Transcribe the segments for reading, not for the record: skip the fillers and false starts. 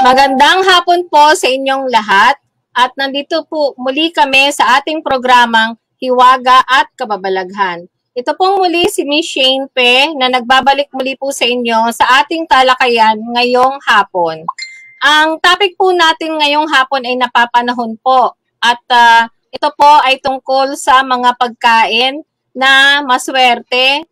Magandang hapon po sa inyong lahat at nandito po muli kami sa ating programang Hiwaga at Kababalaghan. Ito pong muli si Miss Shane Pe na nagbabalik muli po sa inyo sa ating talakayan ngayong hapon. Ang topic po natin ngayong hapon ay napapanahon po at ito po ay tungkol sa mga pagkain na maswerte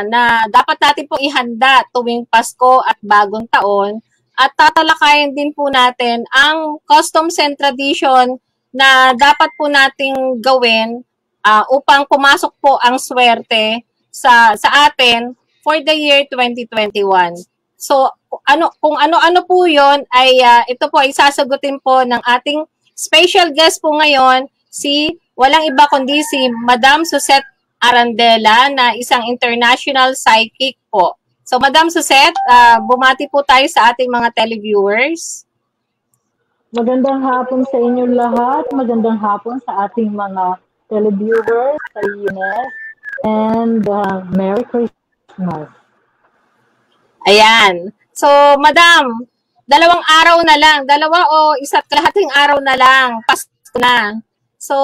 na dapat natin pong ihanda tuwing Pasko at Bagong Taon. At tatalakayin din po natin ang customs and tradition na dapat po nating gawin upang pumasok po ang swerte sa atin for the year 2021. So, kung ano-ano po yun, ay ito po ay sasagutin po ng ating special guest po ngayon, walang iba kundi si Madam Suzette Arandela na isang international psychic po. So, Madam Suzette, bumati po tayo sa ating mga televiewers. Magandang hapon sa inyong lahat. Magandang hapon sa ating mga televiewers sa UNES. And Merry Christmas. Ayan. So, Madam, dalawang araw na lang. Dalawa o isa't kalahating araw na lang. Pasko na. So,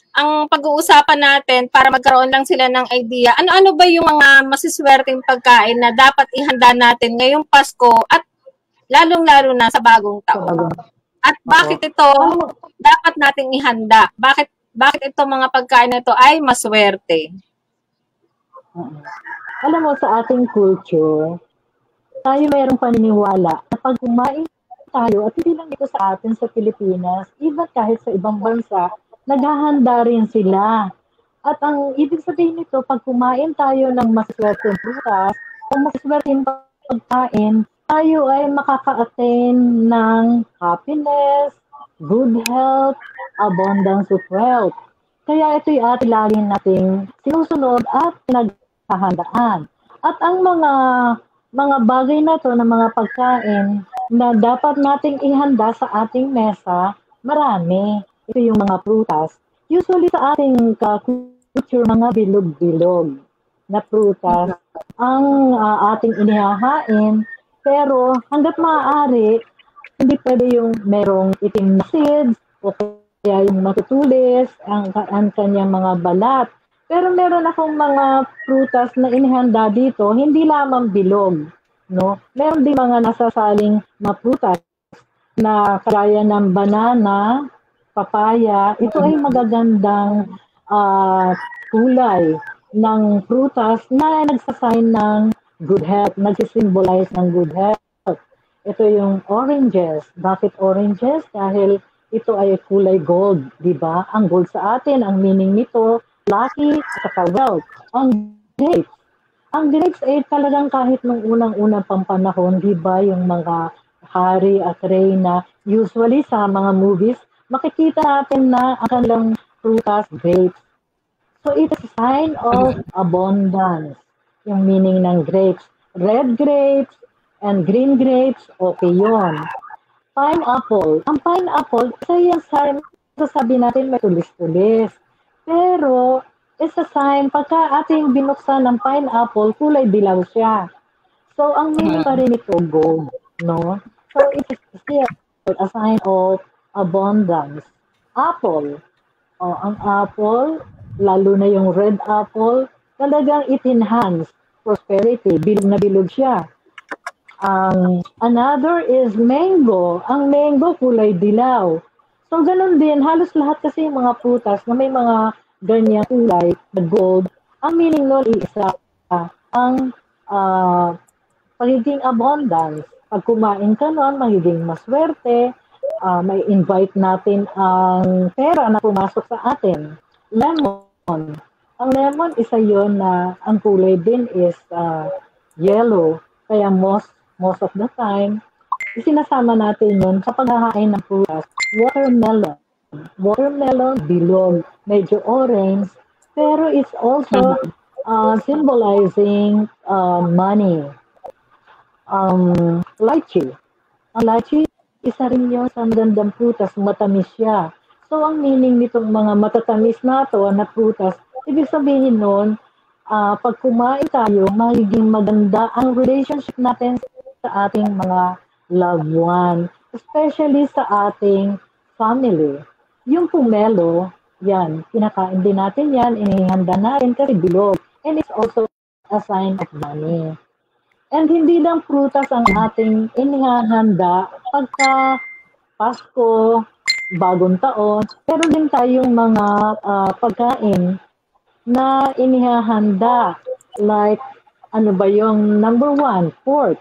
ang pag-uusapan natin para magkaroon lang sila ng idea, ano-ano ba yung mga masiswerteng pagkain na dapat ihanda natin ngayong Pasko at lalong-lalo na sa Bagong Taon? At bakit ito dapat nating ihanda? Bakit ito mga pagkain na ito ay maswerte? Alam mo, sa ating culture, tayo mayroong paniniwala na pag kumain tayo, at hindi lang dito sa atin sa Pilipinas, even kahit sa ibang bansa, naghahanda rin sila. At ang ibig sabihin nito, pag kumain tayo ng maswerteng prutas o maswerteng pagkain, tayo ay makaka-attain ng happiness, good health, abundance of wealth. Kaya ito'y ating lagi nating sinusunod at pinaghahandaan. At ang mga bagay na to, na mga pagkain na dapat nating ihanda sa ating mesa, marami. Ito yung mga prutas. Usually sa ating culture, mga bilog-bilog na prutas ang ating inihahain. Pero hanggat maaari, hindi pwede yung merong itim na seeds o kaya yung matutulis, ang kanyang mga balat. Pero meron akong mga prutas na inihanda dito, hindi lamang bilog. No? Meron din mga nasasaling mga prutas na kagaya ng banana, papaya. Ito ay magagandang kulay ng prutas na nagsasign ng good health, nagsisimbolize ng good health. Ito yung oranges. Bakit oranges? Dahil ito ay kulay gold, di ba? Ang gold sa atin, ang meaning nito, lucky at wealth. Ang grapes ay talagang kahit nung unang-unang pampanahon, di ba, yung mga hari at reyna, usually sa mga movies, makikita natin na ang kanilang prutas, grapes. So, it's a sign of abundance. Yung meaning ng grapes. Red grapes and green grapes, okay yun. Pineapple. Ang pineapple, isa yung sign, sasabi natin may tulis-tulis. Pero, it's a sign, pagka ating binuksan ng pineapple, kulay dilaw siya. So, ang meaning pa rin ito, gold. No? So, it's still a sign of abundance. Apple. Ang apple, lalo na yung red apple, talagang it enhance prosperity. Bilog na bilog siya. Another is mango. Ang mango, kulay dilaw. So, ganun din. Halos lahat kasi yung mga prutas na may mga ganyang kulay, na gold, ang meaning nun isa, ang pagiging abundance. Pag kumain ka nun, magiging maswerte, may invite natin ang pera na pumasok sa atin. Lemon. Ang lemon, isa yon na ang kulay din is yellow. Kaya most of the time, isinasama natin yun sa paghahain ng prutas. Watermelon. Watermelon, bilog, medyo orange, pero it's also symbolizing money. Lychee. Ang lychee, isa rin yun sa magandang prutas, matamis siya. So, ang meaning nitong mga matatamis na to na prutas, ibig sabihin nun, pag kumain tayo, magiging maganda ang relationship natin sa ating mga loved one, especially sa ating family. Yung pomelo, yan, kinakain din natin yan, inihanda natin kasi bilog. And it's also a sign of money. And hindi lang prutas ang ating inihahanda pagka Pasko, Bagong Taon, pero din tayong mga pagkain na inihahanda. Like, ano ba yung number one? Pork.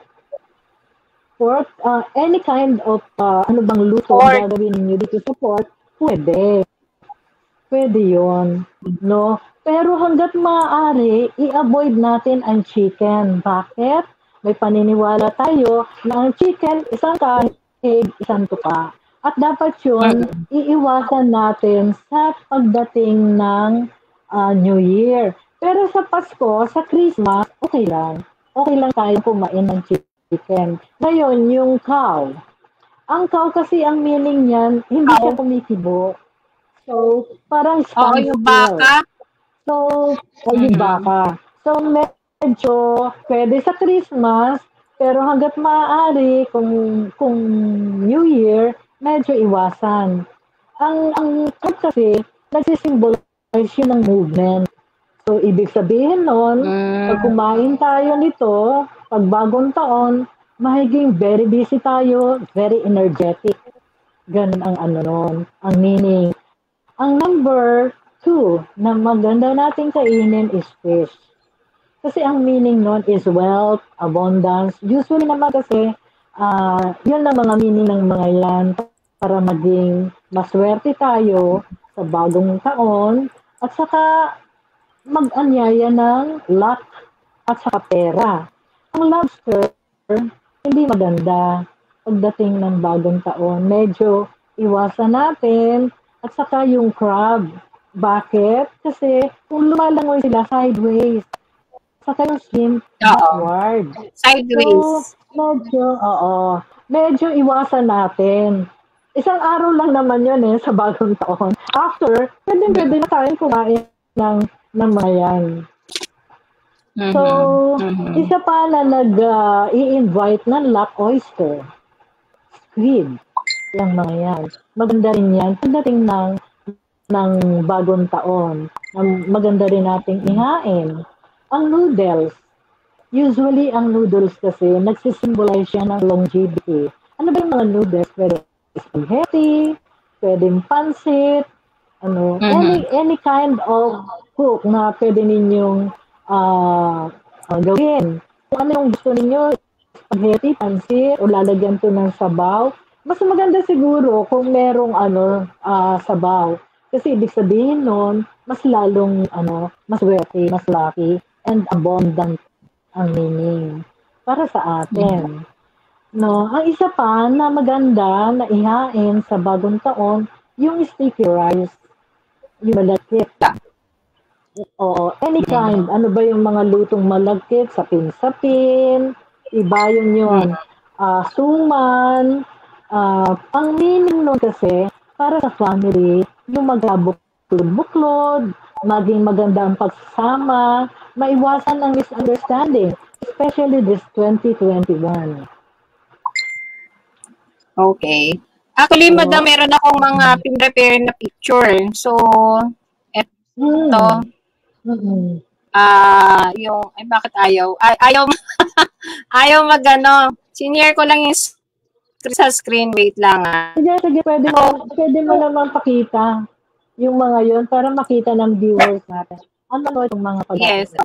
Pork, any kind of, ano bang luto ang Pork. gagawin ninyo dito sa pork, pwede. Pwede yun. No? Pero hanggat maaari, i-avoid natin ang chicken. Bakit? May paniniwala tayo na ang chicken, isang kahig, isang tuka. At dapat yun, iiwasan natin sa pagdating ng New Year. Pero sa Pasko, sa Christmas, okay lang. Okay lang tayong kumain ng chicken. Ngayon, yung cow. Ang cow kasi ang meaning niyan, hindi siya kumikibo. So, parang Oo, yung baka. So, yung baka. So, medyo pwede sa Christmas, pero hanggat maaari, kung New Year, medyo iwasan. Ang cow kasi, nagsisimbolize yun ng movement. So, ibig sabihin nun, pag kumain tayo nito, pag bagong taon, mahiging very busy tayo, very energetic. Ganun ang ano nun, ang meaning. Ang number 2 na maganda nating kainin is fish. Kasi ang meaning nun is wealth, abundance. Usually naman kasi, yun ang mga meaning ng mga yan para maging maswerte tayo sa bagong taon at saka mag-anyaya ng luck at saka pera. Ang lobster, hindi maganda pagdating ng bagong taon. Medyo iwasan natin at saka yung crab. Bakit? Kasi kung lumalangoy sila sideways, saka yung shrimp backward. Sideways. So, medyo iwasan natin. Isang araw lang naman yun sa bagong taon. After, pwede na tayong kumain ng mga yan. So, isa pa na nag-i-invite ng lap oyster, squid, yung mga yan. Maganda rin yan pagdating ng bagong taon. Maganda rin nating ihain. Ang noodles, usually ang noodles kasi nagsisimbolize siya ng longevity. Ano ba yung mga noodles? Pwede spaghetti, pwedeng pansit, any kind of cook na pwede ninyong gawin. Kung ano yung gusto ninyo, spaghetti, pansit, o lalagyan to ng sabaw, mas maganda siguro kung merong sabaw. Kasi ibig sabihin nun, mas lalong mas werte, mas lucky, and abundant ang meaning para sa atin. No, ang isa pa na maganda na ihain sa bagong taon, yung sticky rice, yung malakit. Oo, any kind. Ano ba yung mga lutong malagkit? Sapin-sapin, iba yun. Suman. Ang meaning nun kasi, para sa family, yung magkabuklod-buklod, maging maganda ang pagsasama, maiwasan ang misunderstanding, especially this 2021. Okay. Actually, madam, meron akong mga pin-prepare na picture. So, eto, yung, bakit ayaw? Ayaw senior ko lang yung sa screen, wait lang Sige, pwede mo naman pakita yung mga yun para makita ng viewers natin. Ano itong mga pagkain? Yes,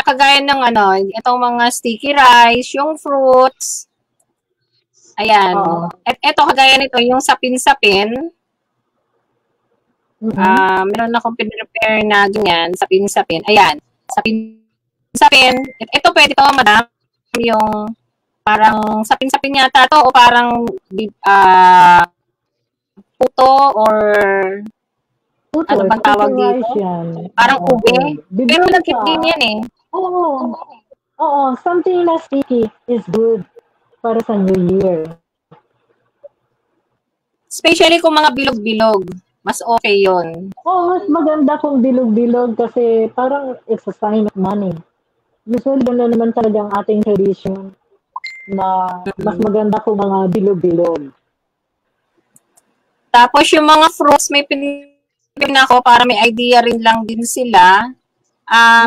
kagaya ng itong mga sticky rice, yung fruits. Ayan. Ito, kagaya nito, yung sapin-sapin. Meron akong pinrepare na ganyan, sapin-sapin. Ayan. Sapin-sapin. Ito pwede to, madam. Yung parang sapin-sapin yata to o parang puto or ano bang tawag dito? Parang ube. Pero nagkit din yan eh. Oo. Something na sticky is good para sa New Year. Especially kung mga bilog-bilog. Mas okay yon. Mas maganda kung bilog-bilog kasi parang it's a sign of money. Usually, gano'n naman talaga ang ating tradition. na mas maganda kung mga bilog-bilog. Tapos yung mga fruits, may pinipin ako para may idea rin lang din sila.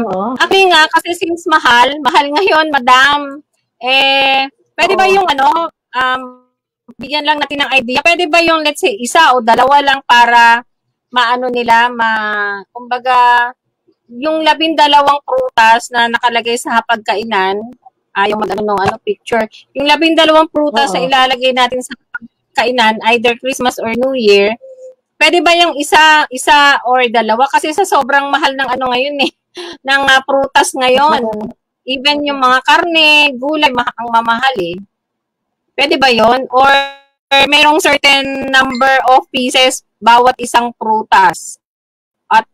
Oo. Actually nga, kasi since mahal ngayon, madam, pwede ba yung bigyan lang natin ng idea, pwede ba yung let's say, isa o dalawa lang para maano nila, kumbaga, yung 12 prutas na nakalagay sa hapagkainan, yung picture, yung 12 prutas na ilalagay natin sa hapagkainan, either Christmas or New Year, pwede ba yung isa or dalawa? Kasi sa sobrang mahal ng ngayon ng prutas ngayon, even yung mga karne, gulay, ang mamahal Pwede ba yon? Or mayroong certain number of pieces bawat isang prutas? At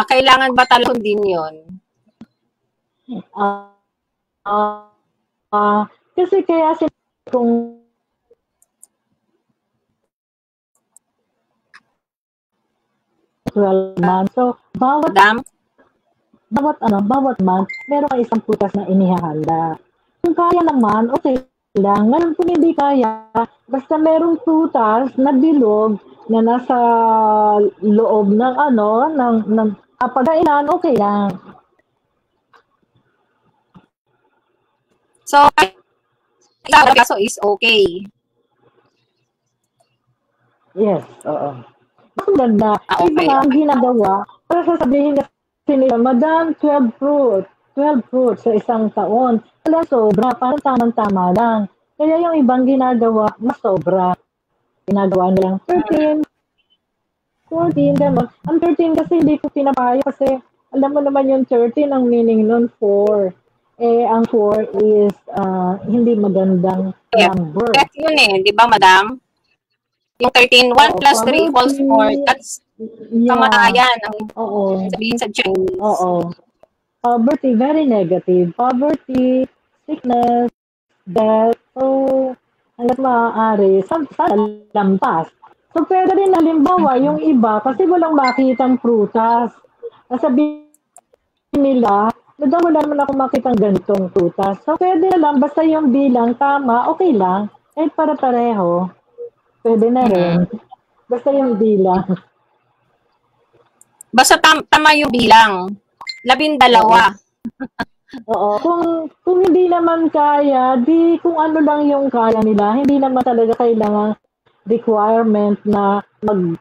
kailangan ba talaga din yun? Kasi kaya kung month, so bawat month, meron ka isang prutas na inihahanda. Kung kaya naman, okay lang. Ngayon kung hindi kaya, basta merong prutas na bilog na nasa loob ng ng pagkainan, okay lang. So, so is okay. Yes, oo. Ang ganda. Okay. Iba ang ginagawa, para sasabihin kasi nila, Madam, 12 fruits sa isang taon. Wala sobra, parang tamang-tama lang. Kaya yung ibang ginagawa, mas sobra. Ginagawa nilang 13, 14, gano'n. Ang 13 kasi hindi ko pinapaya kasi alam mo naman yung 13, ang meaning nun 4. Ang 4 is hindi magandang number. Correct yun di ba, madam? Yung 13, 1 plus 3 equals 4. That's kamatayan. Ang sabihin sa Chinese. Oo. Poverty, very negative. Poverty, sickness, death. So, hanggat maaari, sa lampas. So, pwede rin halimbawa, yung iba, kasi walang makitang prutas. Sabihin nila, wala naman ako makitang ganitong prutas. So, pwede na lang, basta yung bilang tama, okay lang. Kahit para-pareho, pwede na rin. Basta yung bilang. Basta tama yung bilang. 12. Oo. Kung hindi naman kaya, di kung ano lang yung kaya nila, hindi naman talaga kailangan requirement na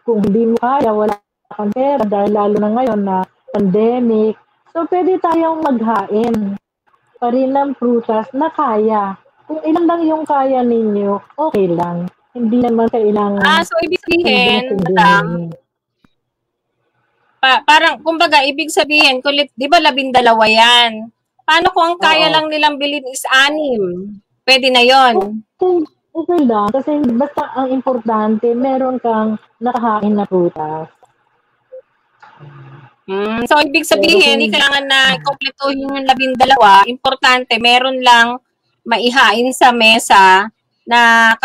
kung hindi mo kaya, wala kang pera dahil lalo na ngayon na pandemic. So, pwede tayong maghain pa rin ng prutas na kaya. Kung ilan lang yung kaya ninyo, okay lang. Hindi naman kailangan. So ibig sabihin, madam, parang, kumbaga, ibig sabihin, di ba 12 yan? Paano kung ang kaya lang nilang bilhin is 6? Pwede na yon. Okay lang. Kasi basta ang importante, meron kang nakahain na prutas. So, ibig sabihin, hindi kailangan na kompletuhin yung 12. Importante, meron lang maihain sa mesa na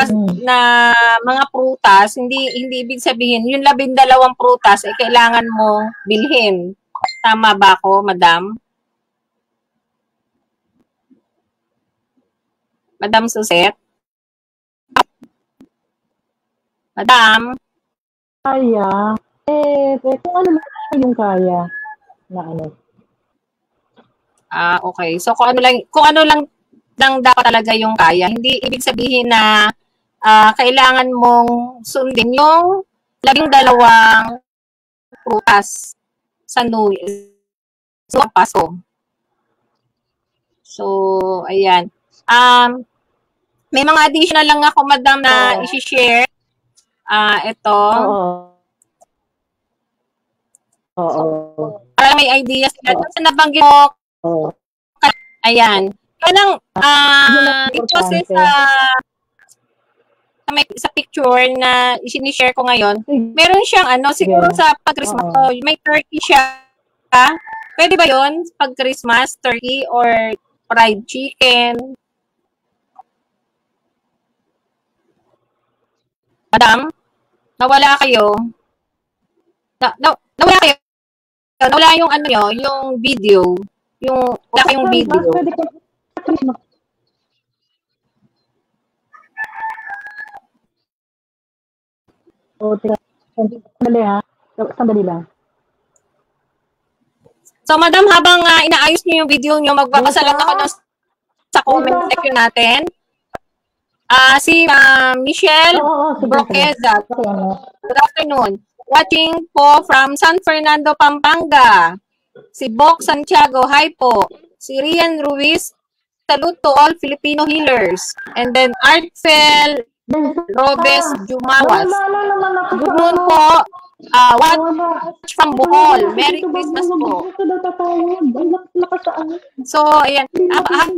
mga prutas, hindi ibig sabihin, yung 12 prutas, kailangan mo bilhin. Tama ba ako, madam? Madam Suset? Madam? Kaya, kung ano lang yung kaya na ano. Okay. So, kung ano lang dapat talaga yung kaya. Hindi ibig sabihin na kailangan mong sundin yung 12 prutas sa New Year. So, paso. So, ayan. May mga additional lang ako, madam, na isi-share. Ito. Para may idea sila. Sa nabanggit mo, ayan. Kanang, dito kasi sa picture na isinishare ko ngayon, meron siyang siguro sa pag-Christmas, may turkey siya. Pwede ba yun? Pag-Christmas, turkey or fried chicken? Madam, nawala kayo. Nawala kayo. Nawala yung yung video. Wala kayong video. O, sandali ha. Sandali lang. So, madam, habang inaayos niyo yung video niyo, magpapasalat ako sa comment section natin. Si Michelle Broqueza. Good afternoon. Watching po from San Fernando, Pampanga. Si Bok Santiago, hi po. Si Rian Ruiz, salute to all Filipino healers. And then Artfel Robes Jumawas. Good noon po. Watch from Bohol. Merry Christmas po. So, ayan. Habang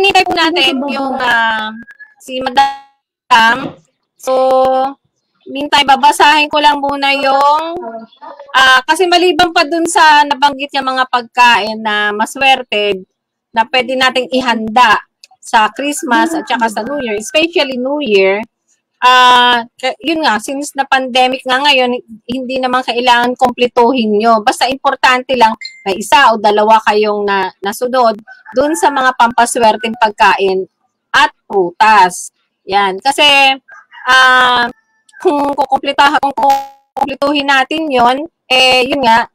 nitay po natin yung si Madam. So, meantime, babasahin ko lang muna yung kasi maliban pa dun sa nabanggit niya mga pagkain na maswerte na pwede nating ihanda sa Christmas at saka sa New Year, especially New Year. Yun nga, since na pandemic nga ngayon, hindi naman kailangan kompletuhin nyo. Basta importante lang na isa o dalawa kayong nasunod dun sa mga pampaswerteng pagkain at prutas. Yan. Kasi, kung kukumpletuhin natin yon, yun nga,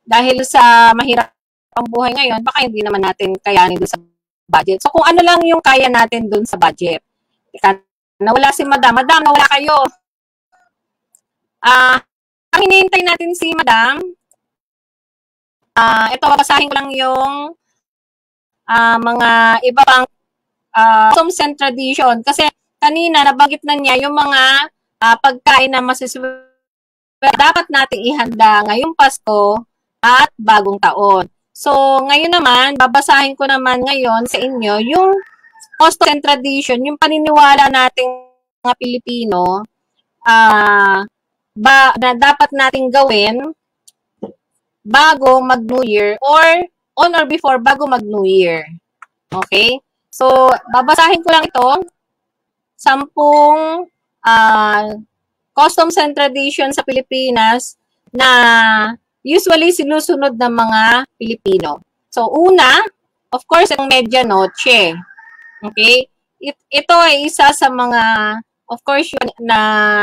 dahil sa mahirap ang buhay ngayon, baka hindi naman natin kayanin dun sa budget. So, kung ano lang yung kaya natin dun sa budget. Nawala si Madam. Madam, nawala kayo. Ang hinihintay natin si Madam, ito, babasahin ko lang yung mga iba pang some tradition. Kasi kanina, nabanggit na niya yung mga pagkain na masiswerte dapat nating ihanda ngayong Pasko at Bagong Taon. So, ngayon naman, babasahin ko naman ngayon sa inyo yung custom and tradition, yung paniniwala nating mga Pilipino na dapat nating gawin bago mag-New Year or on or before bago mag-New Year. Okay? So, babasahin ko lang ito. 10 customs and tradition sa Pilipinas na usually sinusunod ng mga Pilipino. So, una, of course, ang medianoche. Okay? Ito ay isa sa mga, of course, yun, na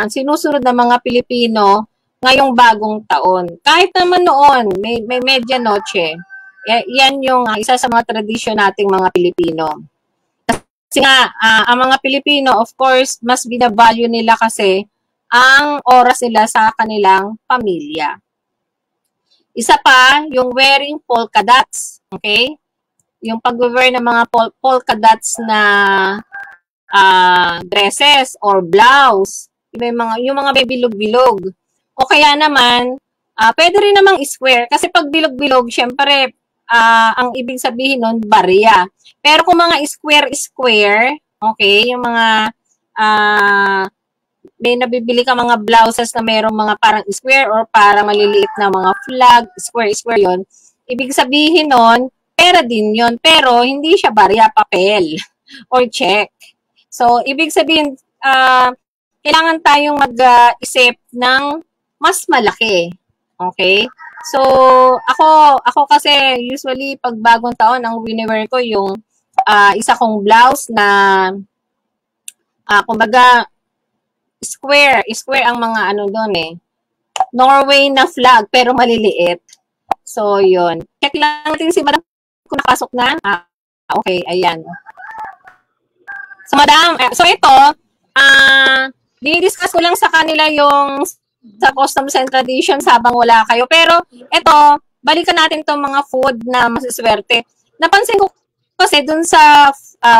sinusunod ng mga Pilipino ngayong bagong taon. Kahit naman noon, may medianoche. Yan yung isa sa mga tradisyon nating mga Pilipino. Kasi nga, ang mga Pilipino, of course, mas binavalue nila kasi ang oras nila sa kanilang pamilya. Isa pa, yung wearing polka dots. Okay? Yung pag-wear ng mga polka dots na dresses or blouse. Yung mga may bilog-bilog. O kaya naman, pwede rin namang square. Kasi pag bilog-bilog, syempre, ang ibig sabihin nun, barya. Pero kung mga square-square, okay, yung mga may nabibili ka mga blouses na mayroong mga parang square or parang maliliit na mga flag, square-square yon. Ibig sabihin nun, pera din yon, pero hindi siya barya, papel or check. So, ibig sabihin, kailangan tayong mag-isip ng mas malaki. Okay? So, ako kasi usually pag bagong taon, ang wini-wear ko yung isa kong blouse na kumbaga square ang mga ano doon eh. Norway na flag pero maliliit. So, yun. Check lang natin si Madam kung nakasok na. Okay, ayan. So, Madam, so ito, dinidiscuss ko lang sa kanila yung sa customs and traditions habang wala kayo. Pero, ito, balikan natin itong mga food na masiswerte. Napansin ko kasi dun sa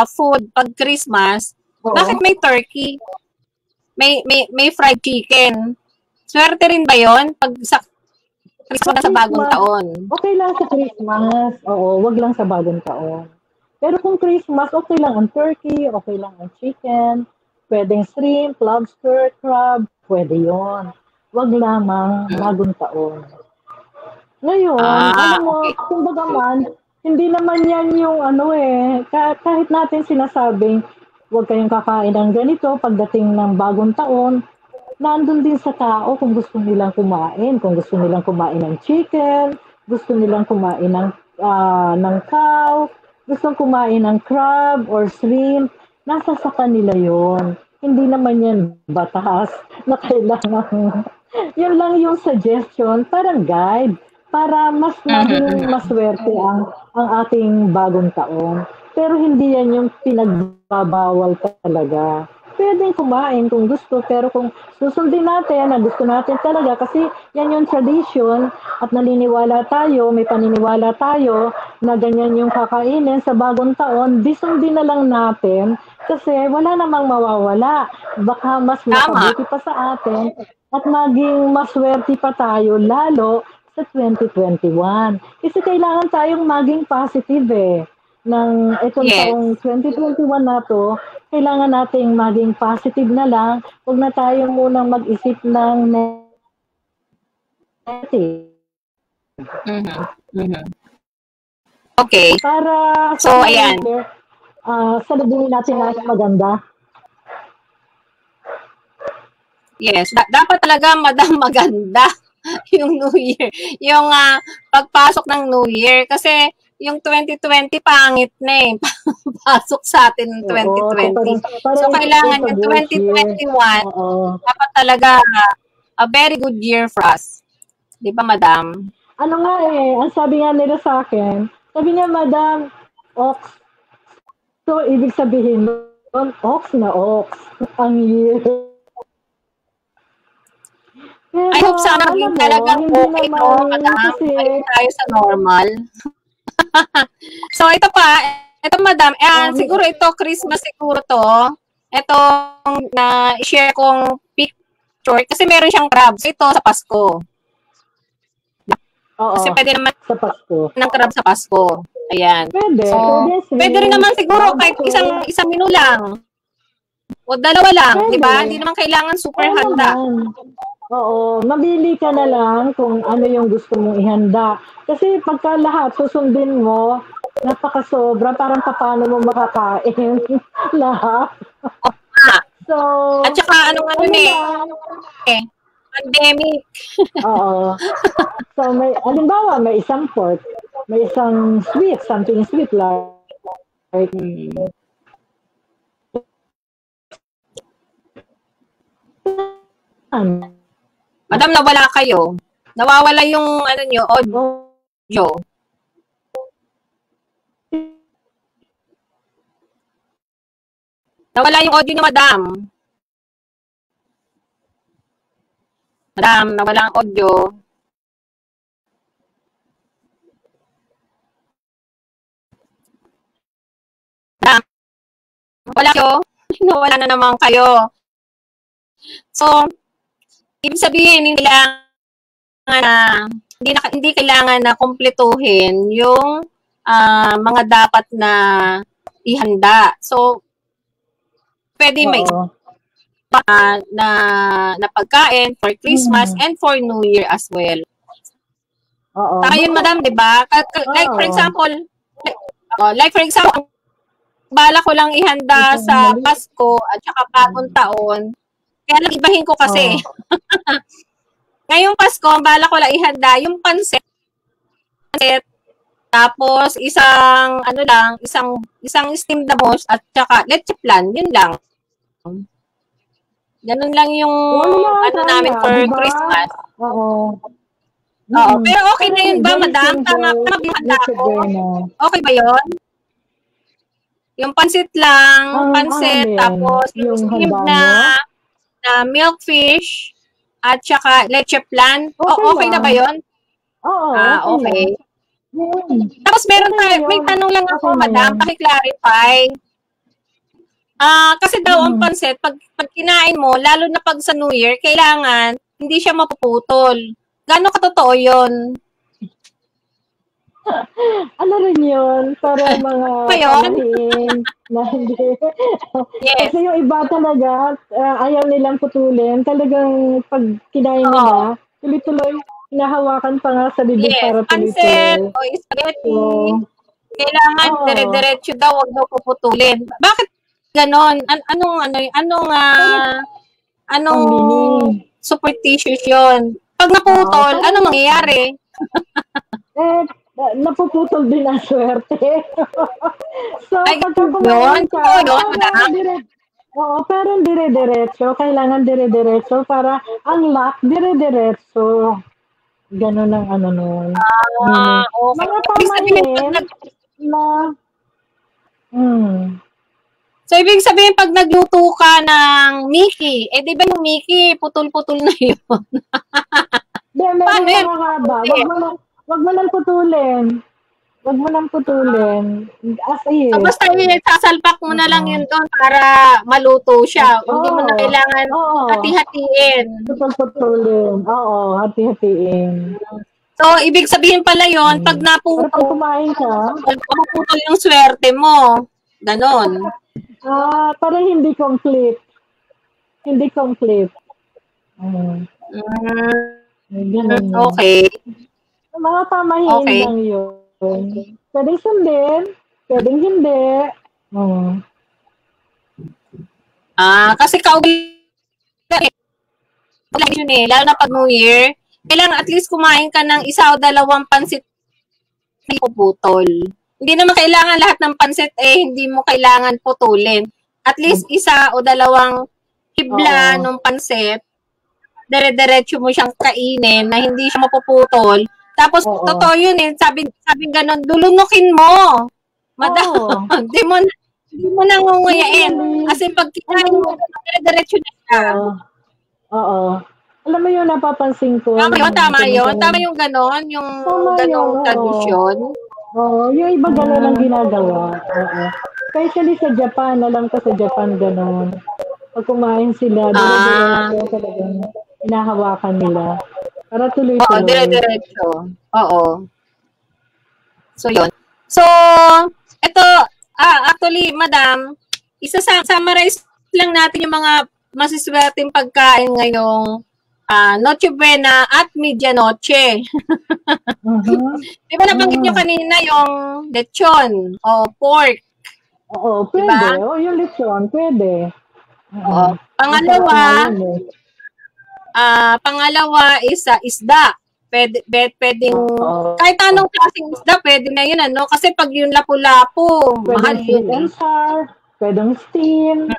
food pag Christmas, bakit may turkey? May fried chicken. Swerte rin ba yon pag sa Christmas sa bagong taon? Okay lang sa Christmas. Oo, wag lang sa bagong taon. Pero kung Christmas, okay lang ang turkey, okay lang ang chicken, pwedeng shrimp, lobster, crab, pwede yon. Wag lamang bagong taon. Ngayon, kumbaga man, hindi naman yan yung kahit natin sinasabing, huwag kayong kakain ng ganito pagdating ng bagong taon, nandun din sa tao kung gusto nilang kumain. Kung gusto nilang kumain ng chicken, gusto nilang kumain ng cow, gusto kumain ng crab or shrimp, nasa sa kanila yon. hindi naman yan batas na kailangan. Yun lang yung suggestion, parang guide, para mas maging maswerte ang ating bagong taon. Pero hindi yan yung pinagbabawal talaga. Pwedeng kumain kung gusto, pero kung susundin natin na gusto natin talaga, kasi yan yung tradition at naniniwala tayo, may paniniwala tayo na ganyan yung kakainin sa bagong taon, di sundin na lang natin kasi wala namang mawawala. Baka mas makabuti pa sa atin at maging maswerte pa tayo lalo sa 2021. Kasi kailangan tayong maging positive ng itong taong 2021 na to, kailangan nating maging positive na lang. Huwag na tayong munang mag-isip ng negative. Okay. Para so, ayan. Salubungin natin ang maganda. Yes. Dapat talaga, madam, maganda yung New Year. Yung pagpasok ng New Year. Kasi, yung 2020 pangit na pasok sa atin ng 2020. So, kailangan yung 2021, dapat talaga a very good year for us. Di ba, madam? Ano nga ang sabi nga nila sa akin, sabi niya, madam, ox. So, ibig sabihin nun, ox na ox. Ang year. Pero, I hope sana maging talagang okay, no, madam? Balik tayo sa normal. So, ito madam, siguro ito, Christmas siguro to. Itong na-share kong picture, kasi meron siyang crab. So, ito sa Pasko. Oo, kasi pwede naman sa Pasko. ng crab sa Pasko. Ayan. Pwede. So, pwede rin naman siguro kahit isang menu lang. O dalawa lang, di ba? Hindi naman kailangan super handa. Oo, mabili ka na lang kung ano yung gusto mong ihanda. Kasi pagka lahat susundin mo, napakasobra, parang paano mo makakain lahat. So, at saka pandemic. Oo. So, halimbawa, may isang pork, may isang sweet, something sweet like Madam, nawala kayo. Nawawala yung nyo, audio. Nawala yung audio ni madam. Madam, nawala ang audio. Madam, wala kayo. Nawala na naman kayo. So, ibig sabihin, hindi kailangan na kumpletuhin yung mga dapat na ihanda. So, pwede may na pagkain for Christmas and for New Year as well. Tayo yun, madam, di ba? Like for example, bala ko lang ihanda sa Pasko at saka bagong taon. Kaya nag-ibahin ko kasi. Ngayong Pasko, bala ko lang ihanda yung pansit. Tapos isang steamed na mosh at saka leche flan, yun lang. Ganun lang yung namin for Christmas. Oo. Pero okay na yun ba, madam? Tama handa ko. Okay ba yun? Yung pansit lang, tapos yung steamed na milkfish at saka leche flan. Okay na ba yun? Oo. Okay. Tapos may tanong lang ako, madam, paki-clarify. Kasi daw ang pansit, pag kinain mo, lalo na pag sa New Year, kailangan hindi siya mapuputol. Gano'ng katotoo yun? Ano rin yun? Para mga pamahiin na hindi. Yes. Kasi yung iba talaga, ayaw nilang putulin. Talagang pag kinain nila, tuloy-tuloy, nahawakan pa nga sa bibig para tuloy-tuloy. Pansit o spaghetti. Kailangan dire-diretso daw, wag daw puputulin. Bakit ganon? Anong superstitious yun? Pag naputol, ano mangyayari? Napuputol din ang swerte. So, pag kumain ka, Oo, pero dire-diretso. Kailangan dire-diretso para ang lock dire-diretso. Gano'n ang ano nun, meaning. Okay. Mga Ibig sabihin, pamahiin na hmm. ibig sabihin, pag nagluto ka ng Mickey, eh, di ba yung Mickey, putol-putol na yun? Hindi, Paano meron yan? mga haba. Wag mo lang putulin. Wag mo lang putulin. As So, is. basta sasalpak mo na lang Oo. yun doon para maluto siya. Hindi mo na Oo. kailangan Oo. hati-hatiin. Putol-putulin. Oo, hati-hatiin. So, ibig sabihin pala yon pag Para pag naputol, kumain ka, mapuputol yung swerte mo. Ganon. para hindi complete. Hindi complete. Mm. Ganun yun. Okay. Mga pamahiin Okay. lang yun. Pwedeng sundin, pwedeng hindi. Kasi yun eh, lalo na pag New Year, kailangan at least kumain ka ng isa o dalawang pansit na puputol. Hindi naman kailangan lahat ng pansit hindi mo kailangan putulin. At least isa o dalawang hibla ng pansit, dire-diretso mo siyang kainin na hindi siya mapuputol. Tapos, totoo yun eh, sabi ganun, lulunukin mo. Madam, di mo nangunguyain. Kasi pag kinain mo, dire-diretso na siya. Oo. Alam mo yun, napapansin ko. Tama yun. Tama yung ganon, yung ganong tradisyon. Oo, yung iba ganon ang ginagawa. Oo. Especially sa Japan, alam ko sa Japan ganon. Pag kumain sila, dire-diretso talagang hinahawakan nila. Para tuloy-tuloy. Oo, dire-diretso. Oo. So, yun. So, ito, actually, madam, isa-summarize lang natin yung mga masiswerteng pagkain ngayong Noche Buena at Medianoche. Di ba nabanggit nyo kanina yung lechon o pork? Oo, pwede. Diba? Yung lechon, pwede. Oo. Pangalawa is isda. Pwedeng, kahit anong klaseng isda, pwede na yun, ano? Kasi pag yung lapu-lapu, mahal yun. Pwedeng sour, pwedeng steam.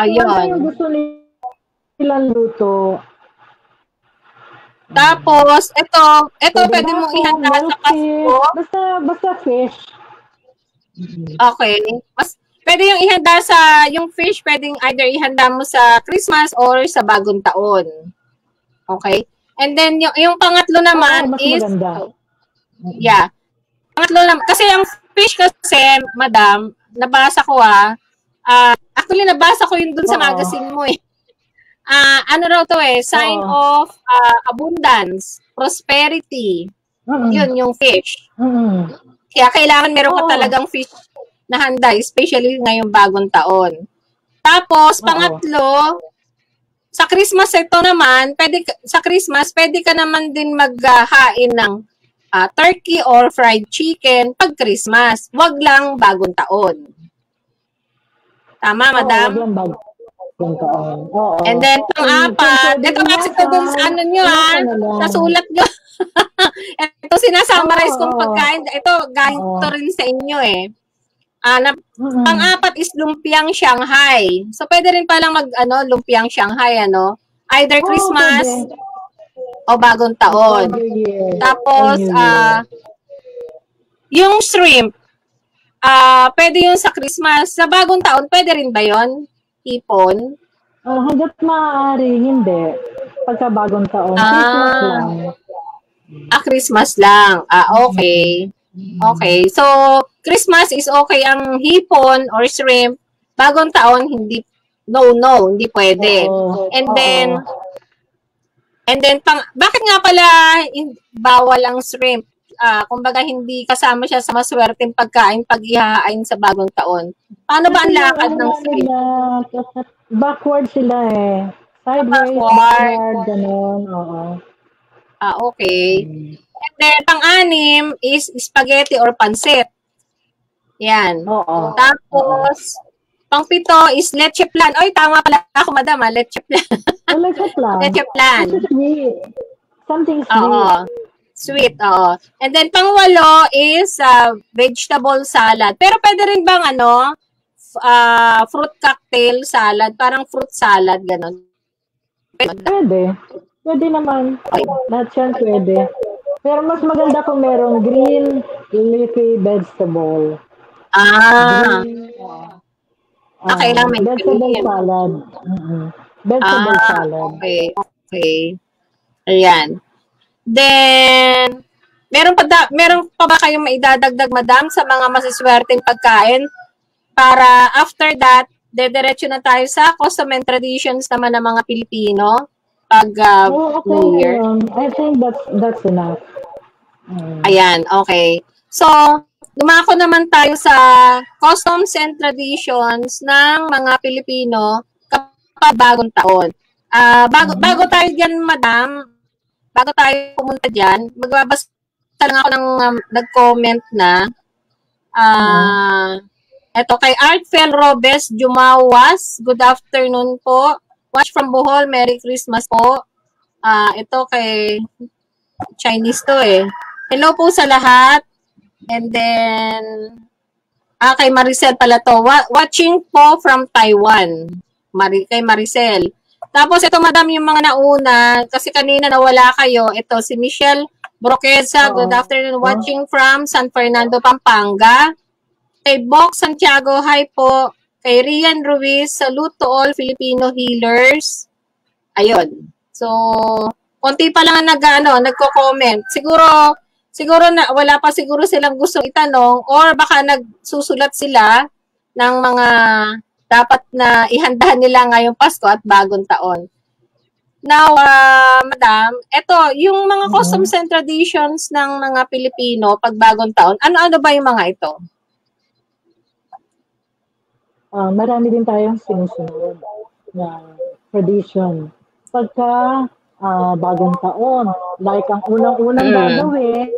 Ayun. Ano yung gusto nilang luto? Tapos, ito pwede mong ihanda sa Pasko. Basta fish. Okay. Pwede yung ihanda yung fish, pwedeng either ihanda mo sa Christmas or sa Bagong Taon. Okay? And then, yung pangatlo naman is, maganda. Yeah. Pangatlo naman, kasi ang fish kasi, madam, nabasa ko actually nabasa ko yun dun sa magazine mo eh. Ano raw to sign of abundance, prosperity. Yun, yung fish. Kaya kailangan meron ka talagang fish na handa, especially ngayong Bagong Taon. Tapos, pangatlo, sa Christmas ito naman, pwede ka naman din maghain ng turkey or fried chicken pag Christmas. Wag lang Bagong Taon. Tama, madam? Wag lang Bagong Taon. Oo. And then, pang-apat, ito kasi ito dun sa ano nyo sa sulat nyo. Ito sinasummarize kong pagkain. Ito, galing to rin sa inyo eh. Pang-apat is lumpiang Shanghai. So, pwede rin palang lumpiang Shanghai, Either Christmas o Bagong Taon. Tapos, yung shrimp, pwede yung sa Christmas. Sa Bagong Taon, pwede rin ba yun? Hipon? Hanggat maaari, hindi. Pagka Bagong Taon, Christmas lang. Christmas lang. Okay. Okay. So, Christmas is okay ang hipon or shrimp. Bagong Taon, hindi hindi pwede. And then bakit nga pala bawal ang shrimp? Kumbaga hindi kasama siya sa maswerteng pagkain pag ihahain sa Bagong Taon. Paano ba ang lakad ng shrimp? Backward sila eh. Sideways, backward, gano'n. Okay. And then, pang-anim is spaghetti or pancit. Yan. Tapos, pang-pito is leche plan. Oy, tama pala ako, madam, leche plan. Leche plan. Leche plan. Something sweet. Sweet, And then, pang-walo is vegetable salad. Pero pwede rin bang, fruit cocktail salad, parang fruit salad, gano'n. Pwede. Pwede naman. Lahat yan pwede. Pero mas maganda kung merong green leafy vegetable. Green, Kailangan may vegetable green. salad. Vegetable salad. Okay. Ayan. Then, meron pa ba kayong maidadagdag, madam, sa mga masiswerteng pagkain? Para after that, dediretso na tayo sa custom and traditions naman ng mga Pilipino pag Okay New na Year. yun. I think that's enough. Ayan, okay. So, dumako naman tayo sa customs and traditions ng mga Pilipino kapag bagong taon. Bago tayo dyan, madam, bago tayo pumunta dyan, magbabasa lang ako ng nag-comment na eto kay Artfel Robes Jumawas. Good afternoon po. Watch from Bohol. Merry Christmas po. Ito kay Chinese to eh. Hello po sa lahat. And then kay Maricel pala to. Watching po from Taiwan. Kay Maricel. Tapos ito madam yung mga nauna kasi kanina nawala kayo. Ito si Michelle Broqueza. Good afternoon. Watching from San Fernando, Pampanga. Kay Bok Santiago, hi po. Kay Rian Ruiz, salute to all Filipino healers. Ayun. So, konti pa lang nagko-comment. Siguro na wala pa siguro silang gustong itanong or baka nagsusulat sila ng mga dapat na ihandahan nila ngayong Pasko at bagong taon. Now, madam, eto, yung mga customs and traditions ng mga Pilipino pag bagong taon, ano-ano ba yung mga ito? Marami din tayong sinusunod na tradition. Pagka bagong taon, like ang unang-unang gagawin,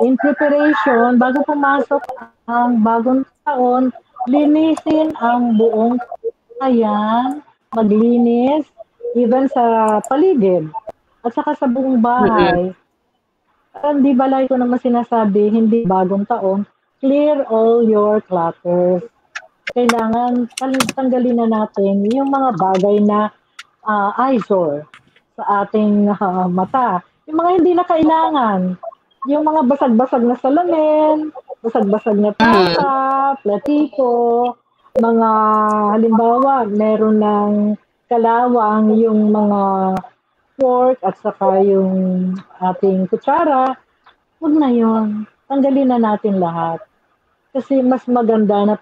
in preparation, bago pumasok ang bagong taon, linisin ang buong bayan, maglinis, even sa paligid, at saka sa buong bahay. Hindi balay ko naman sinasabi, hindi bagong taon, clear all your clutters. Kailangan tanggalin na natin yung mga bagay na eyesore sa ating mata. Yung mga hindi na kailangan. Yung mga basag-basag na salamin, basag-basag na tasa, platito, mga halimbawa, meron ng kalawang yung mga fork at saka yung ating kutsara. Huwag na yun. Tanggalin na natin lahat. Kasi mas maganda na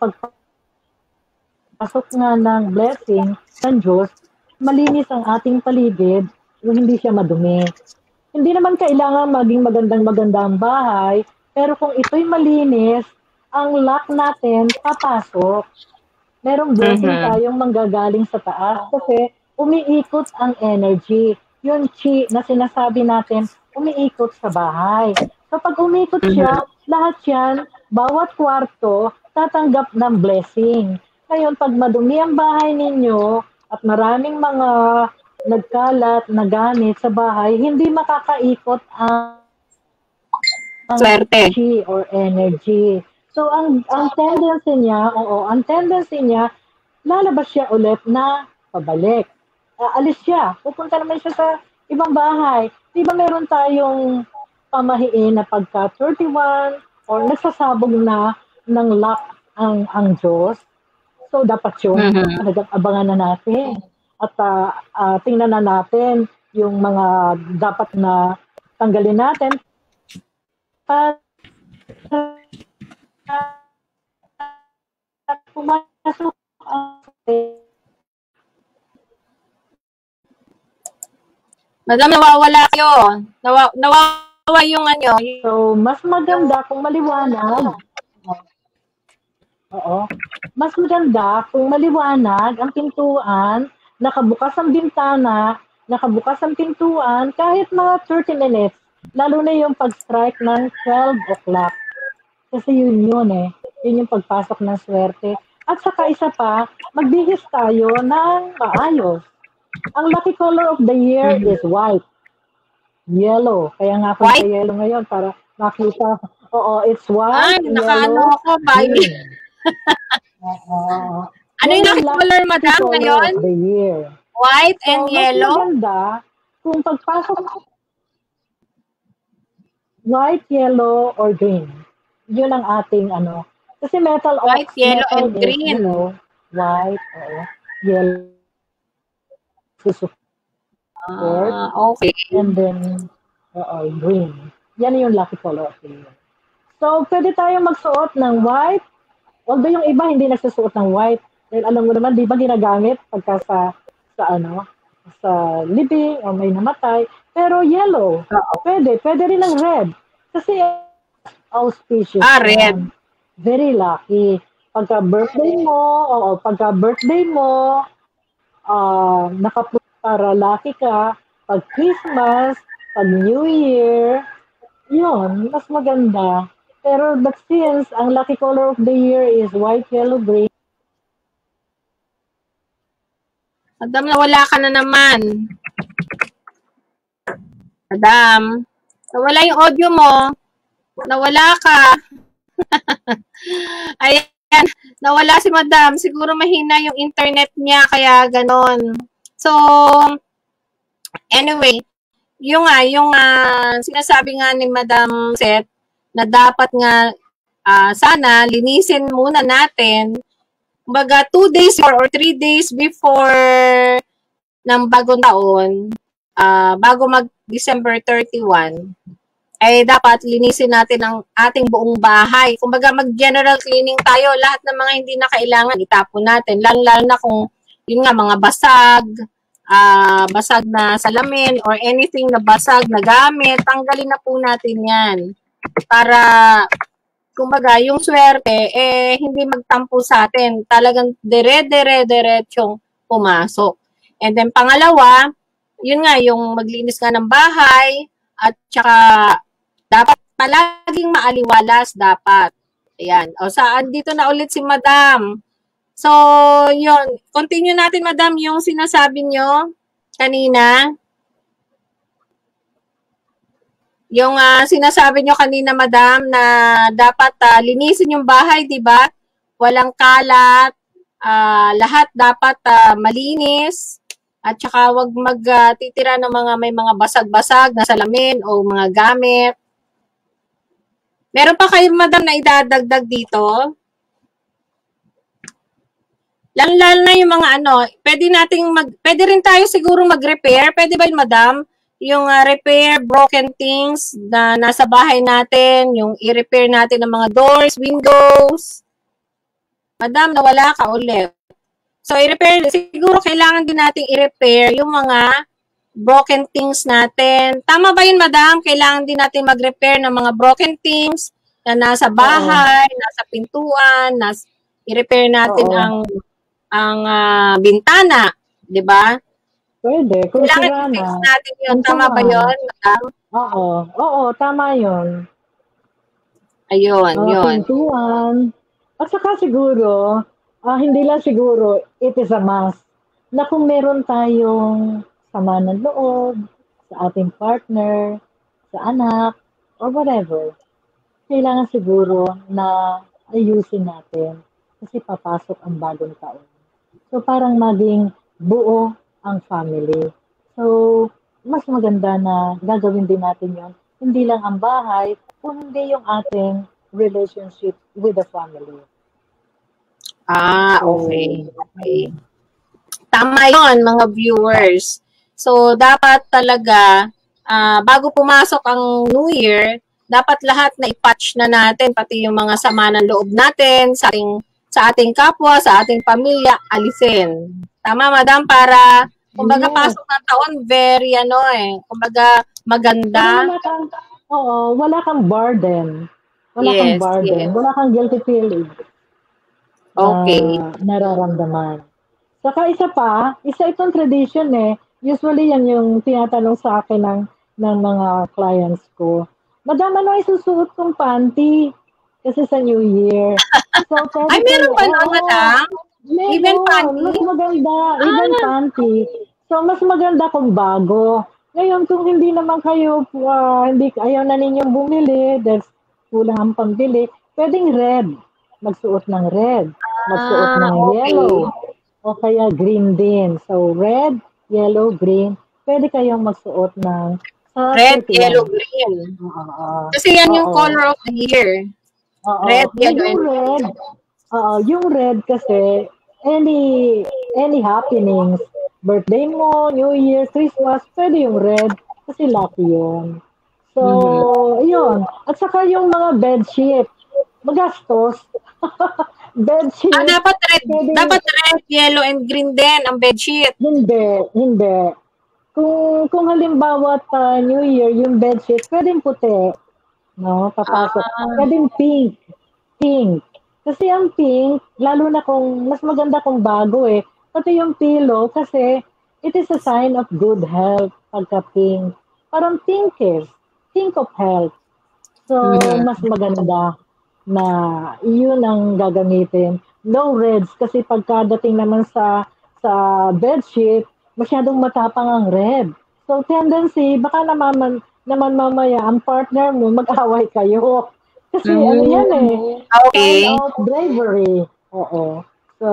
pasok nga ng blessing ng Diyos, malinis ang ating paligid, yung hindi siya madumi. Hindi naman kailangan maging magandang bahay, pero kung ito'y malinis, ang luck natin papasok. Merong blessing tayong manggagaling sa taas kasi umiikot ang energy. Yung chi na sinasabi natin, umiikot sa bahay. Kapag umikot siya, lahat yan, bawat kwarto, tatanggap ng blessing. Ngayon, pag madumi ang bahay ninyo at maraming mga nagkalat na gamit sa bahay, hindi makakaikot ang swerte or energy. So, ang tendency niya, lalabas siya ulit na pabalik. Alis siya. Pupunta naman siya sa ibang bahay. Di ba meron tayong pamahiin na pagka 31 or nagsasabog na ng luck ang Diyos? So, dapat yun, abangan na natin. At tingnan na natin yung mga dapat na tanggalin natin para pumasok ang Madam, nawawala kayo. Nawawa yung So, mas maganda kung maliwanag. Oo. Mas maganda kung maliwanag ang pintuan, nakabukas ang bintana, nakabukas ang pintuan, kahit mga 30 minutes. Lalo na yung pag-strike ng 12 o'clock. Kasi yun eh. Yun yung pagpasok ng swerte. At saka isa pa, magbihis tayo ng maayos. Ang lucky color of the year is white. Yellow. Kaya nga ako sa yellow ngayon para makita. Oo, it's white, nakaano ako, Oo. Ano Yan yung yung lucky lucky color, madam, color ngayon? of the year. White So, and mas yellow? maganda kung pagpasok mo, white, yellow, or green. Yun ang ating ano. Kasi White, yellow, metal and is, green. white, yellow, support, Okay. and then, green. Yan yung lucky color of the year. So, pwede tayo magsuot ng white. Although yung iba hindi nagsusuot ng white. Dahil alam mo naman, di ba ginagamit pagka sa libing o may namatay. Pero yellow, Oo. pwede rin ng red. Kasi auspicious Red. yan. Very lucky. Pagka birthday mo, para lucky ka. Pag Christmas, pag New Year, yun, mas maganda. But since ang lucky color of the year is white, yellow, green. Madam, nawala ka na naman. Madam, nawala yung audio mo. Nawala ka. Ayan, nawala si madam. Siguro mahina yung internet niya, kaya ganon. So, anyway, yung sinasabi nga ni Madam Seth, na dapat nga sana linisin muna natin, kumbaga 2 days or 3 days before ng bagong taon, bago mag December 31, ay dapat linisin natin ang ating buong bahay. Kumbaga mag-general cleaning tayo. Lahat ng mga hindi na kailangan, itapon natin. Lalo na kung yun nga, mga basag na salamin or anything na basag na gamit, tanggalin na po natin yan. Para, kumbaga, yung swerte, hindi magtampo sa atin. Talagang diretsyong pumasok. And then, pangalawa, yun nga, yung maglinis nga ng bahay, at saka, dapat palaging maaliwalas, dapat. Ayan. O, saan dito na ulit si Madam? So, yun. Continue natin, Madam, yung sinasabi nyo kanina. Yung sinasabi nyo kanina, Madam, na dapat linisin yung bahay, di ba? Walang kalat. Lahat dapat malinis. At saka wag magtitira ng may mga basag-basag na salamin o mga gamit. Meron pa kayo, Madam, na idadagdag dito? Lalo na yung mga pwede rin tayo siguro mag-repair. Pwede ba yun, Madam? Yung repair broken things na nasa bahay natin, yung i-repair natin ng mga doors, windows. Madam, nawala ka ulit. So, siguro kailangan din natin i-repair yung mga broken things natin. Tama ba yun, Madam? Kailangan din natin mag-repair ng mga broken things na nasa bahay, nasa pintuan, i-repair natin ang bintana, di ba? Pwede, kung kailangan i-fix natin yun. Tama ba yun, Madam? Oo, tama yun. Ayun, yun. Pintuan. At saka siguro, hindi lang siguro, it is a must na kung meron tayong sama ng loob sa ating partner, sa anak, or whatever, kailangan siguro na ayusin natin kasi papasok ang bagong taon. So, parang maging buo ang family. So, mas maganda na gagawin din natin yon. Hindi lang ang bahay, kundi yung ating relationship with the family. Okay. Tama yon, mga viewers. So, dapat talaga, bago pumasok ang New Year, dapat lahat na i-patch na natin, pati yung mga sama ng loob natin sa ating kapwa, sa ating pamilya, alisin. Tama, Madam, para kumbaga pasok ng taon, very kumbaga maganda. Wala kang burden. Yes. Wala kang guilty feeling. Okay. Nararamdaman. Saka isa itong tradition Usually yan yung tinatanong sa akin ng mga clients ko. Madam, ano isusuot kong panty? Kasi sa New Year. So, ay, meron ba nun, Madam? Even panty? Mas maganda. Even panty. So, mas maganda kung bago. Ngayon, kung hindi naman kayo, ayaw na ninyong bumili, dahil kulang ang pambili, pwedeng red. Magsuot ng red. magsuot ng yellow o kaya green din. So, red, yellow, green, pwede kayong magsuot ng sa Red, 31. yellow, green. Kasi yan yung color of the year. Red, yellow, and red. Yung red kasi any happenings, birthday mo, New Year, Christmas, pwede yung red kasi lucky yun. So, yun. At saka yung mga bedsheet, magastos. Bedsheet. Dapat red, yellow, and green din ang bedsheet. Hindi. Kung halimbawa New Year, yung bedsheet, pwedeng puti. No, papasok. Pwedeng pink. Kasi ang pink, lalo na kung, mas maganda kung bago eh. Pati yung pillow, kasi it is a sign of good health pagka pink. Parang pink of health. So, mas maganda na yun ang gagamitin. No reds, kasi pagkadating naman sa bedsheet, masyadong matapang ang red. So, tendency, baka naman mamaya, ang partner mo, mag-away kayo. Kasi ano yan eh. Okay. Sign of bravery. Oo. So,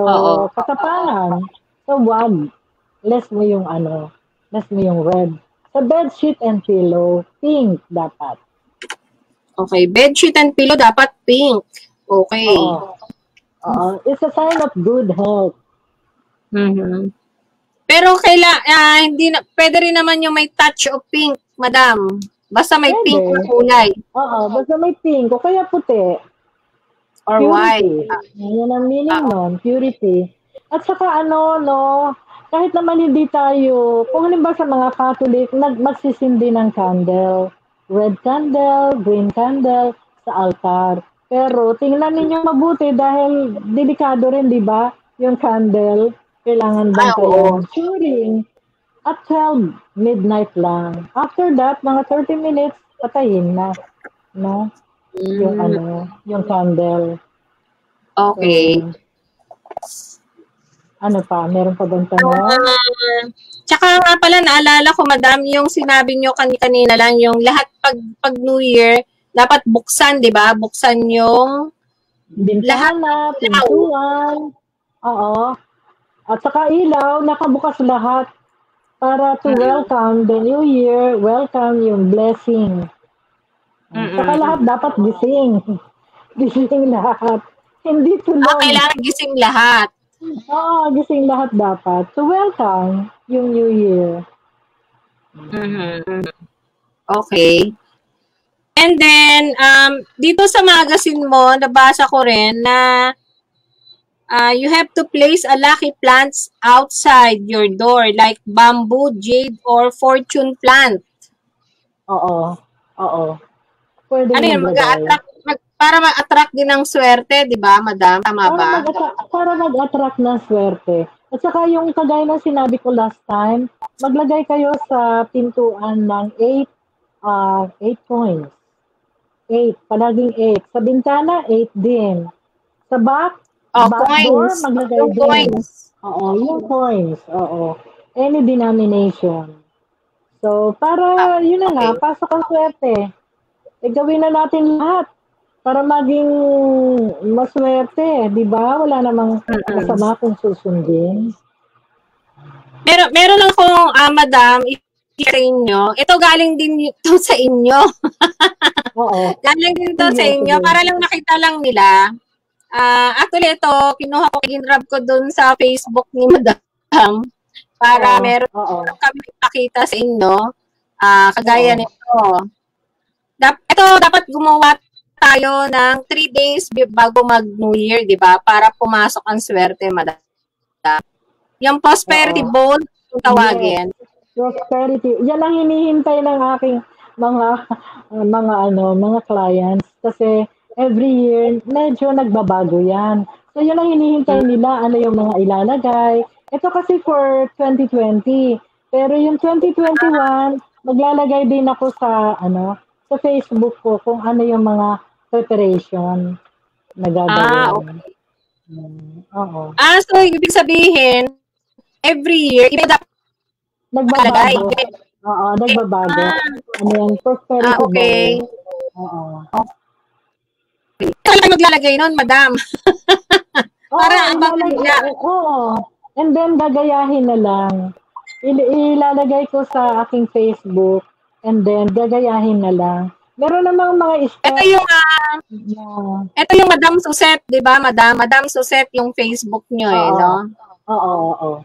katapangan. So, wag. Less mo yung red. Sa bedsheet and pillow, pink dapat. Okay. Bedsheet and pillow dapat pink. Okay. It's a sign of good health. Pero hindi na, pwede rin naman yung may touch of pink, madam. Basta may pink na kulay. Basta may pink o kaya puti. Or purity. white. Yan ang meaning nun, purity. At saka kahit naman hindi tayo, kung halimbawa sa mga Catholic, magsisindi ng candle. Red candle, green candle, sa altar. Pero tingnan ninyo mabuti dahil delikado rin, di ba? Yung candle, kailangan bantayan. Curing. At 12 midnight lang. After that, mga 30 minutes, patayin na. No? Yung candle. Okay. Ano pa? Meron pa bang tanong? Tsaka nga pala, naalala ko, madam, yung sinabi nyo kanina lang, yung lahat pag New Year, dapat buksan, di ba? Buksan yung bintana, pintuan. Oo. At saka ilaw, nakabukas lahat. Para to welcome the new year, welcome yung blessing. Saka lahat dapat gising. Gising lahat. Hindi tulog. Kailangan gising lahat. Gising lahat dapat. To welcome yung new year. Okay. And then, dito sa magazine mo, nabasa ko rin na you have to place a lucky plants outside your door like bamboo, jade, or fortune plant. Oo. Pwede ano yun? Para ma-attract din ng swerte, di ba, madam? Tama ba? Para mag-attract ng swerte. At saka yung kagaya ng sinabi ko last time, maglagay kayo sa pintuan ng 8 coins. 8. Palaging 8. Sa bintana, 8 din. Sa back door, maglagay din. Coins. Yung coins. Any denomination. So, para, yun na nga, pasok ang swerte. Gawin na natin lahat para maging maswerte. Di ba? Wala namang masama kung susundin. Meron akong, madam, sa inyo. Ito galing din ito sa inyo. Galing din ito sa inyo. Para lang nakita lang nila. Actually, ito, kinuha ko, ginrab ko dun sa Facebook ni Madam para meron kami pakita sa inyo. Kagaya nito. Ito, dapat gumawa tayo ng 3 days bago mag-New Year, di ba? Para pumasok ang swerte, Madam. Yung prosperity bowl, kung tawagin. Prosperity. Yan ang hinihintay ng aking mga clients. Kasi every year, medyo nagbabago yan. So, yun ang hinihintay nila, ano yung mga ilalagay. Ito kasi for 2020. Pero yung 2021, maglalagay din ako sa Facebook ko kung ano yung mga preparation na gagawin. So, ibig sabihin, every year, iba dapat nagbabago. Nagbabago. Ano yung prosperity okay. bowl. Kailan maglalagay nun, madam? Para abangan nila. Oo. And then, gagayahin na lang. Ilalagay ko sa aking Facebook and then gagayahin na lang. Meron namang mga Ito yung ito yung Madam Suset, 'di ba? Madam Suset yung Facebook nyo no? Oo.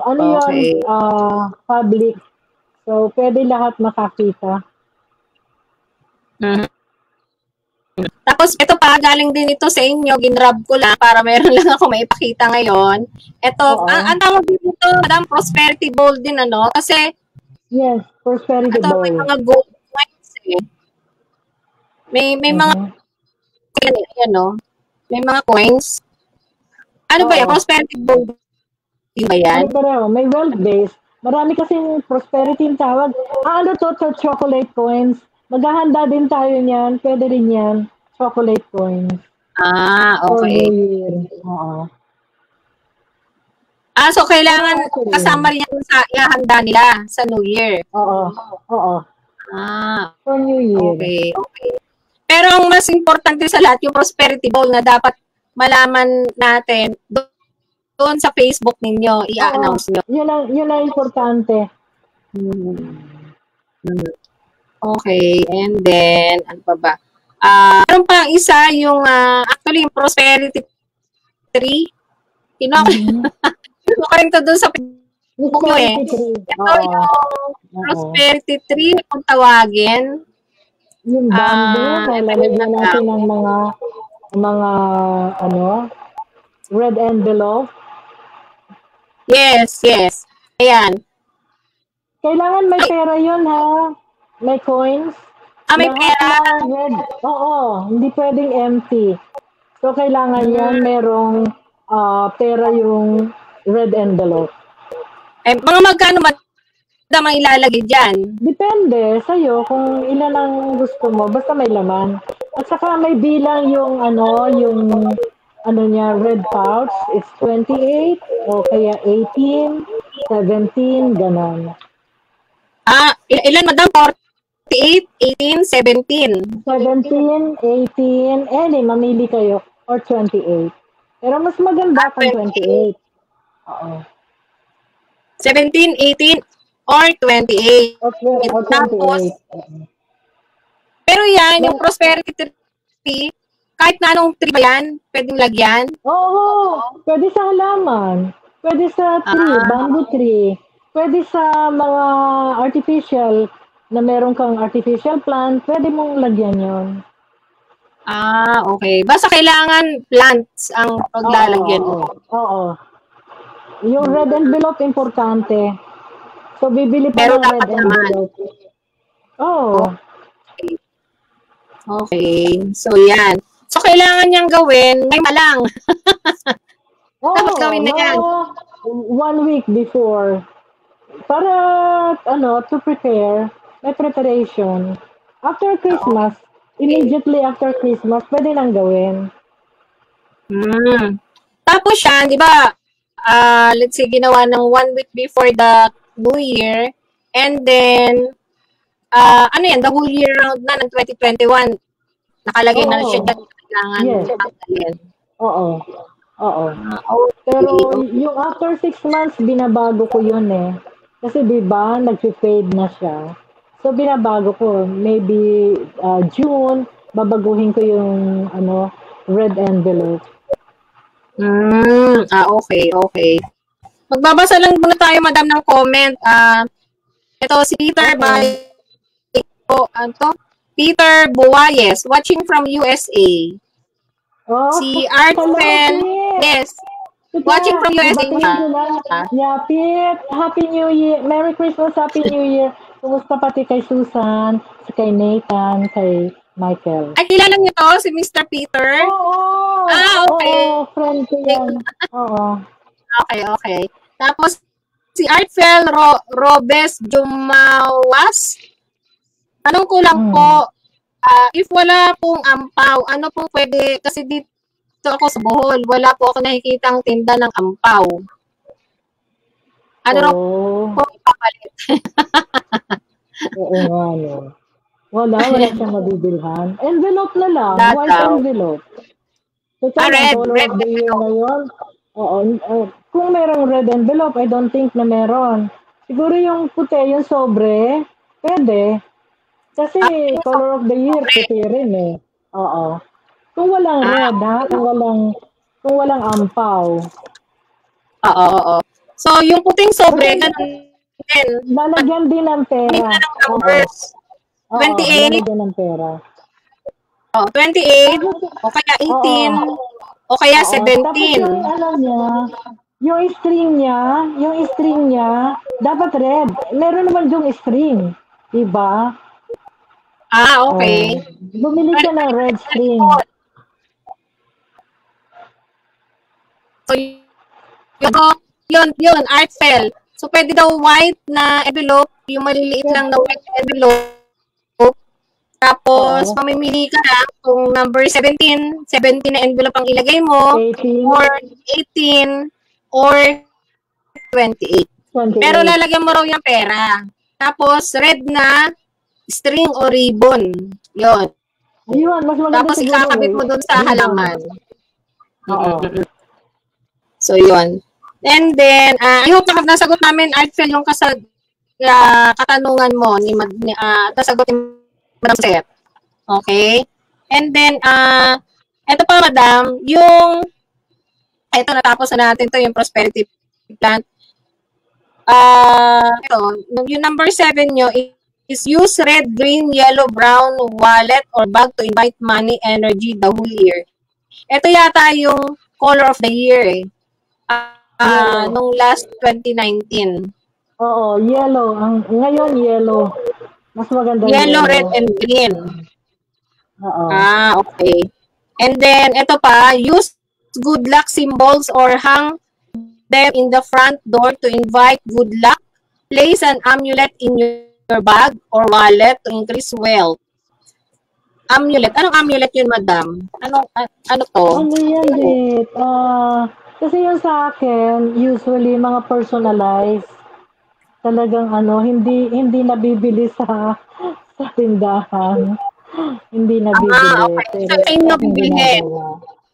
Ano Okay. yun? Public. So, pwede lahat makakita. Mhm. Tapos ito pa, galing din ito sa inyo, ginrab ko lang para meron lang ako maipakita ngayon. Ito, ang tawag dito, Madam Prosperity Bowl din, ano? Kasi, yes, Prosperity ito, Bowl. may mga gold coins eh. May mga, yan, no? May mga coins. Ano ba yan? Prosperity Bowl din ba yan? Pareho, may wealth base. Marami kasing prosperity yung tawag. Ano to, chocolate coins. Maghahanda din tayo niyan. Pwede rin yan. Chocolate coins. Okay. For New Year. Oo. So kailangan kasama rin yan sa ihahanda nila sa New Year. Oo. For New Year. Okay. Pero ang mas importante sa lahat, yung Prosperity Bowl na dapat malaman natin doon sa Facebook ninyo, i-announce nyo. Yun ang importante. Okay, and then, ano pa ba? Meron pa isa, yung, actually, yung Prosperity Tree. Kinuha ko rin to doon sa Facebook nyo eh. Ito yung Prosperity Tree, kung tawagin. Yung bamboo, lalagyan natin ng mga, red envelope. Yes. Ayan. Kailangan may pera yun, ha? May coins. May pera. Red. Oo, hindi pwedeng empty. So, kailangan yan, merong pera yung red envelope. Mga magkano ang ilalagay dyan? Depende sa'yo kung ilan ang gusto mo. Basta may laman. At saka may bilang yung red pouch. It's 28 o kaya 18, 17, ganon. Ilan madam? 48, 18, 17. 17, 18, mamili kayo. Or 28. Pero mas maganda kung 28. Oo. 17, 18, or 28. Or 28. Tapos, pero yan, yung Prosperity Tree, kahit na anong tree ba yan, pwedeng lagyan? Oo. Pwede sa halaman. Pwede sa tree, bamboo tree. Pwede sa mga artificial, na meron kang artificial plant, pwede mong lagyan yon. Okay. Basta kailangan plants ang paglalagyan mo. Oo. Yung red envelope, importante. So, bibili pa pero ng red envelope. Oo. Okay. So, yan. So, kailangan niyang gawin, may malang. Dapat gawin na yan. 1 week before. Para, to prepare, may preparation. After Christmas, immediately after Christmas, pwede nang gawin. Tapos yan, di ba, let's say, ginawa ng 1 week before the New Year, and then, the whole year round na ng 2021, nakalagay na siya dyan, kailangan tanggalin. Oo. Pero, yung after 6 months, binabago ko yun eh. Kasi di ba nag-fade na siya. So, binabago ko. Maybe June, babaguhin ko yung red envelope. Okay. Magbabasa lang muna tayo, madam, ng comment. Ito, si Peter Peter Buwayes, watching from USA. Si Artfen, yes. Watching from USA. Yeah, Pete. Happy New Year. Merry Christmas, Happy New Year. Kumusta pati kay Susan, kay Nathan, kay Michael? Ay, kilala niyo to, si Mr. Peter? Oo. Okay. Oo, friend ko yan. Oo. Okay. Tapos, si Artfel Robes Jumawas. Tanong ko lang po, if wala pong ampaw, ano pong pwede, kasi dito ako sa Bohol, wala po ako nakikitang tinda ng ampaw. Ano raw po ipapalit? Oo nga, no. Wala siyang mabibilhan. Envelope na lang. White envelope. Total, ang Red. color Red of the year envelope. ngayon. Oo, kung merong red envelope, I don't think na meron. Siguro yung puti, yung sobre, pwede. Kasi Yung color of the year, sobre. puti rin eh. Oo. Kung walang red ha, Okay. kung walang ampaw. Oo, oo. So, yung puting sobre, Basta ganun din. lalagyan din ng May pera. na ng Oo. numbers. Oo, 28, lalagyan ng pera. 28, Tapos, o kaya oo. 18, o kaya Oo. Tapos 17. yung ano niya, yung string niya, dapat red. Meron naman yung string. Diba? Oh. Okay. Bumili ka ng red string. So, yun, art cell. So, pwede daw white na envelope, yung maliliit lang na white envelope. Tapos, Oo. mamimili ka na kung number 17 na envelope ang ilagay mo, 18, or 18, or 28. 28. Pero lalagyan mo raw yung pera. Tapos, red na string o ribbon. Yun. Yun, mas maganda Tapos, siguro ikakabit mo dun sa ribbon. halaman. Oo. So, yun. And then, I hope nasagot namin, Artfel, yung katanungan mo nasagot ni Madam Seth. Okay? And then, ito pa, Madam, ito, natapos na natin to yung prosperity plan. Ito, yung number 7 nyo is use red, green, yellow, brown wallet or bag to invite money, energy the whole year. Ito yata yung color of the year eh. Nung last 2019. Oo, yellow. Ngayon, yellow. Mas maganda Yellow, red, and green. Oo. Okay. And then, ito pa, use good luck symbols or hang them in the front door to invite good luck. Place an amulet in your bag or wallet to increase wealth. Amulet. Anong amulet yun, Madam? Ano to? Ano yan, Dit? Kasi yung sa akin, usually mga personalized, talagang hindi nabibili sa tindahan. Hindi nabibili. Okay. Pero So, sa inyo aking bibili. ginagawa.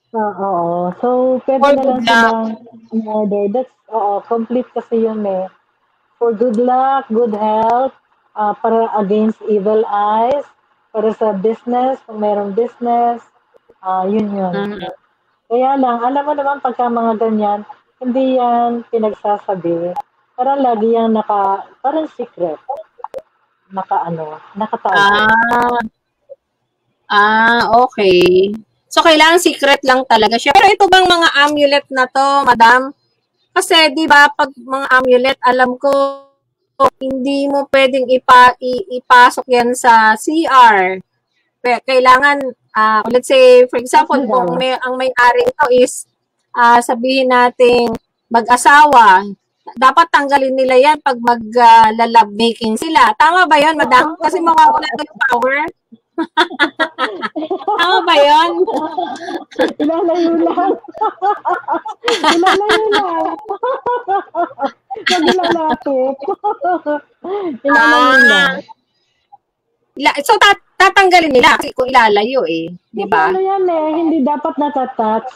Oo. So, pwede For na good lang luck. silang order. Complete kasi yun eh. For good luck, good health, para against evil eyes, para sa business, kung merong business, yun. Mhm. Kaya lang, alam mo naman pagka mga ganyan, hindi yan pinagsasabi. Parang lagi yan parang secret. Nakatago. Okay. So, kailangan secret lang talaga siya. Pero ito bang mga amulet na to, Madam? Kasi, di ba, pag mga amulet, alam ko, hindi mo pwedeng ipasok yan sa CR. Kailangan, let's say, for example, kung ang may-ari ito is, sabihin natin, mag-asawa, dapat tanggalin nila yan pag mag-love making sila. Tama ba yon, Madam? Kasi mawawala doon yung power. Tama ba yun? Ilalayo lang. Ilalayo lang. Huwag ilalapit. Ilalayo lang. So, tatanggalin nila kasi kung ilalayo eh. Di ba? Ano yan eh, hindi dapat natatouch.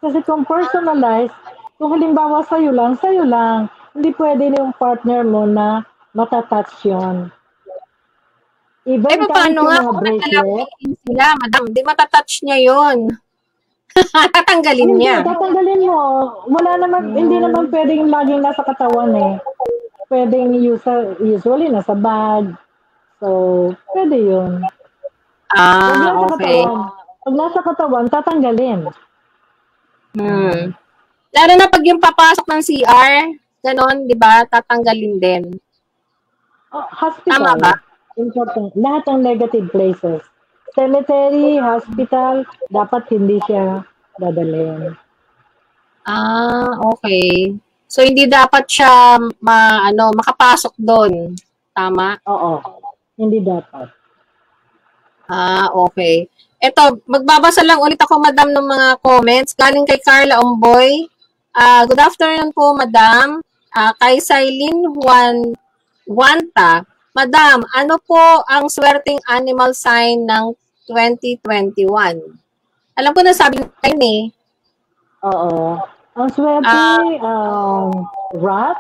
Kasi kung personalized, kung halimbawa sa'yo lang. Hindi pwede yung partner mo na matatouch yun. Even paano nga kung bracelet, sila, Madam? Di matatouch niya yun. Tatanggalin niya. Tatanggalin mo. Wala naman, hindi naman pwedeng laging nasa katawan eh. Pwedeng usually nasa bag. So, pwede yun. Okay. Pag nasa katawan, tatanggalin. Lalo na pag yung papasok ng CR, ganon, di ba? Tatanggalin din. Hospital. Tama ba? Important. Lahat ng negative places. Cemetery, hospital, dapat hindi siya dadalhin. Okay. So, hindi dapat siya makapasok doon. Tama? Oo. Hindi dapat. Okay. Ito, magbabasa lang ulit ako, Madam, ng mga comments. Galing kay Carla Omboy. Good afternoon po, Madam. Kay Sailin Wanta. Madam, ano po ang swerteng animal sign ng 2021? Alam ko na sabi ko yun eh. Oo. Ang swerte, rat,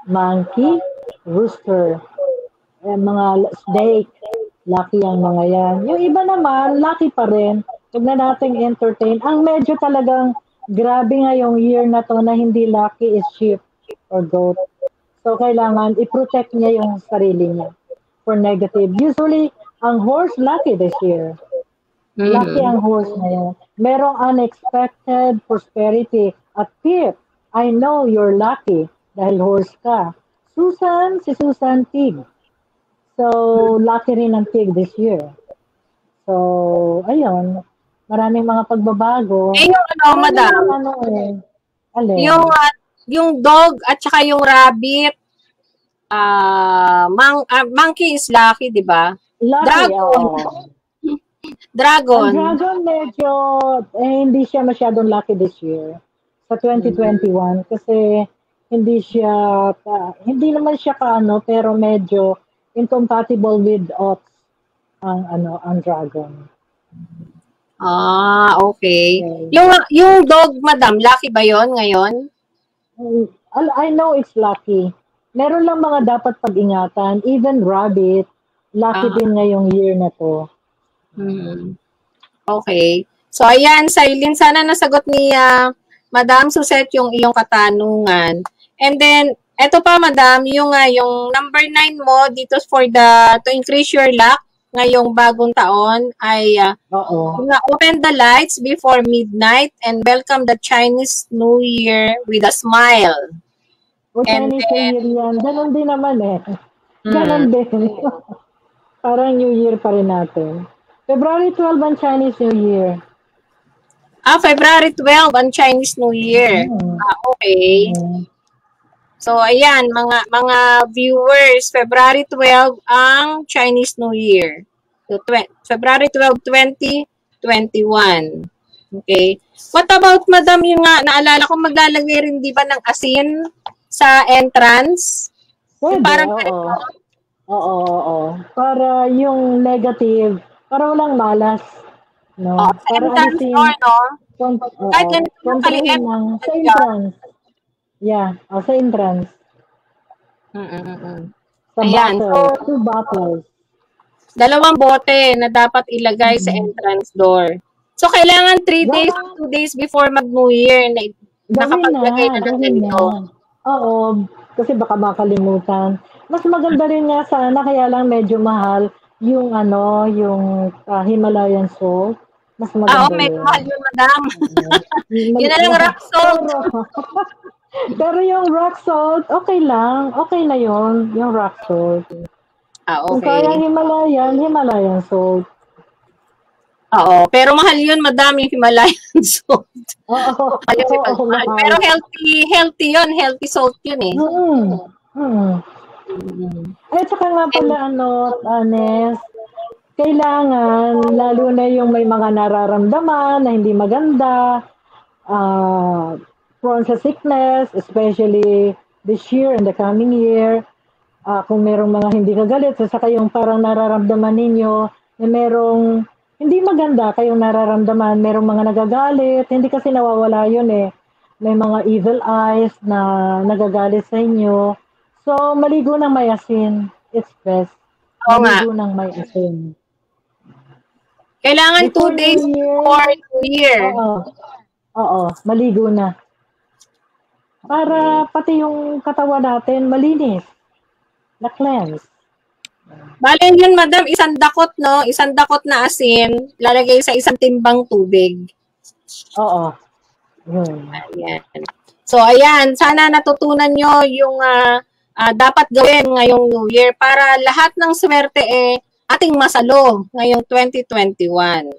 monkey, rooster, mga snake, lucky ang mga yan. Yung iba naman, lucky pa rin. Huwag na nating entertain. Ang medyo talagang grabe ngayong year na to na hindi lucky is sheep or goat. So, kailangan i-protect niya yung sarili niya for negative. Usually, ang horse lucky this year. Lucky ang horse na yun. Merong unexpected prosperity. At tip, I know you're lucky dahil horse ka. Si Susan pig. So, lucky rin ang pig this year. So, ayun. Maraming mga pagbabago. Eh, yung ano, madam? Yung dog at saka yung rabbit, monkey is lucky, di ba? Lucky, Dragon. Ang dragon medyo, hindi siya masyadong lucky this year. Sa 2021. Kasi hindi naman siya pero medyo incompatible with odds ang dragon. Okay. Yung dog, madam, lucky ba yon ngayon? I know it's lucky. Meron lang mga dapat pag-ingatan. Even rabbit, lucky din ngayong year na to. Okay. So, ayan, Silene, sana nasagot ni Madam Suset yung iyong katanungan. And then, eto pa, Madam, yung number 9 mo dito to increase your luck ngayong bagong taon ay open the lights before midnight and welcome the Chinese New Year with a smile. Chinese New Year yan. Ganon din naman eh. Ganon din. Parang New Year pa rin natin. February 12 ang Chinese New Year. February 12 ang Chinese New Year. Okay. So, ayan, mga viewers, February 12 ang Chinese New Year. So, February 12, 2021. Okay. What about, Madam, yung naalala ko, maglalagay rin, di ba, ng asin sa entrance? Pwede, oo. Para yung negative, para walang malas. No? Sa entrance door, no? Kahit ganito ng kaliit. Sa entrance. Yeah, sa entrance. Sa bottle. 2 bottles. 2 bote na dapat ilagay sa entrance door. So, kailangan 3 days or 2 days before mag-New Year na nakapaglagay na ng ganito. Oo, kasi baka makalimutan. Mas maganda rin nga sana, kaya lang medyo mahal yung Himalayan salt. Mas maganda medyo mahal yun, Madam. Yun na lang rock salt. Pero yung rock salt, okay lang. Okay na yun, yung rock salt. Okay. Kung kaya Himalayan salt. Oo, pero mahal yun, Madam, yung Himalayan salt. Oo. Pero healthy yun. Healthy salt yun eh. Ay, saka nga pala, Anes, kailangan, lalo na yung may mga nararamdaman na hindi maganda, prone sa sickness, especially this year and the coming year, kung merong mga hindi kagalit, saka yung parang nararamdaman ninyo na merong hindi maganda kayong nararamdaman, merong mga nagagalit, hindi kasi nawawala yun eh. May mga evil eyes na nagagalit sa inyo. So, maligo ng may asin. It's best. Maligo ng may asin. Kailangan 2 days before New Year. Oo, maligo na. Para pati yung katawan natin malinis. Na-cleanse. Bale yun, Madam, 1 dakot, no? 1 dakot na asin, lalagay sa 1 timbang tubig. Oo. Yun. Ayan. So, ayan, sana natutunan nyo yung dapat gawin ngayong New Year para lahat ng swerte ating masalo ngayong 2021.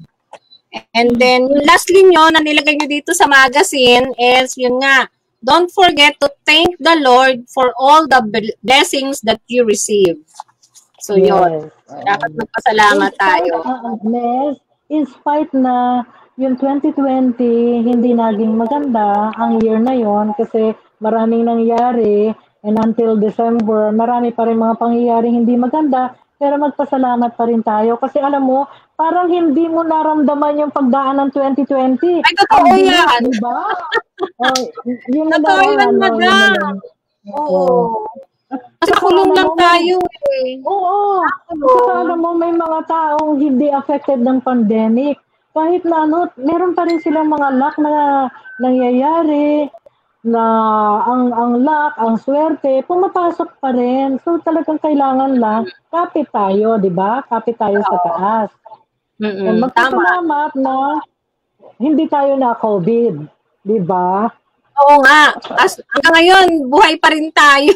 And then, yung lastly nyo na nilagay nyo dito sa magazine is, yun nga, don't forget to thank the Lord for all the blessings that you receive. So, yun. Dapat magpasalamat tayo. In spite na yung 2020 hindi naging maganda ang year na yon kasi maraming nangyari and until December, marami pa rin mga pangyayaring hindi maganda. pero magpasalamat pa rin tayo. Kasi alam mo, parang hindi mo naramdaman yung pagdaan ng 2020. Ay, totoo yan. Diba? Oh, yun na Totoo yan, madam. Oo. Kasi kulong lang tayo eh. Oo. Kasi alam mo, may mga taong hindi affected ng pandemic. Kahit na ano, meron pa rin silang mga luck na nangyayari, na ang luck, ang swerte, pumapasok pa rin. So talagang kailangan lang, kapit tayo, di ba? Kapit tayo sa taas. And magpasalamat na hindi tayo na COVID, di ba? Oo nga. Hanggang ngayon, buhay pa rin tayo.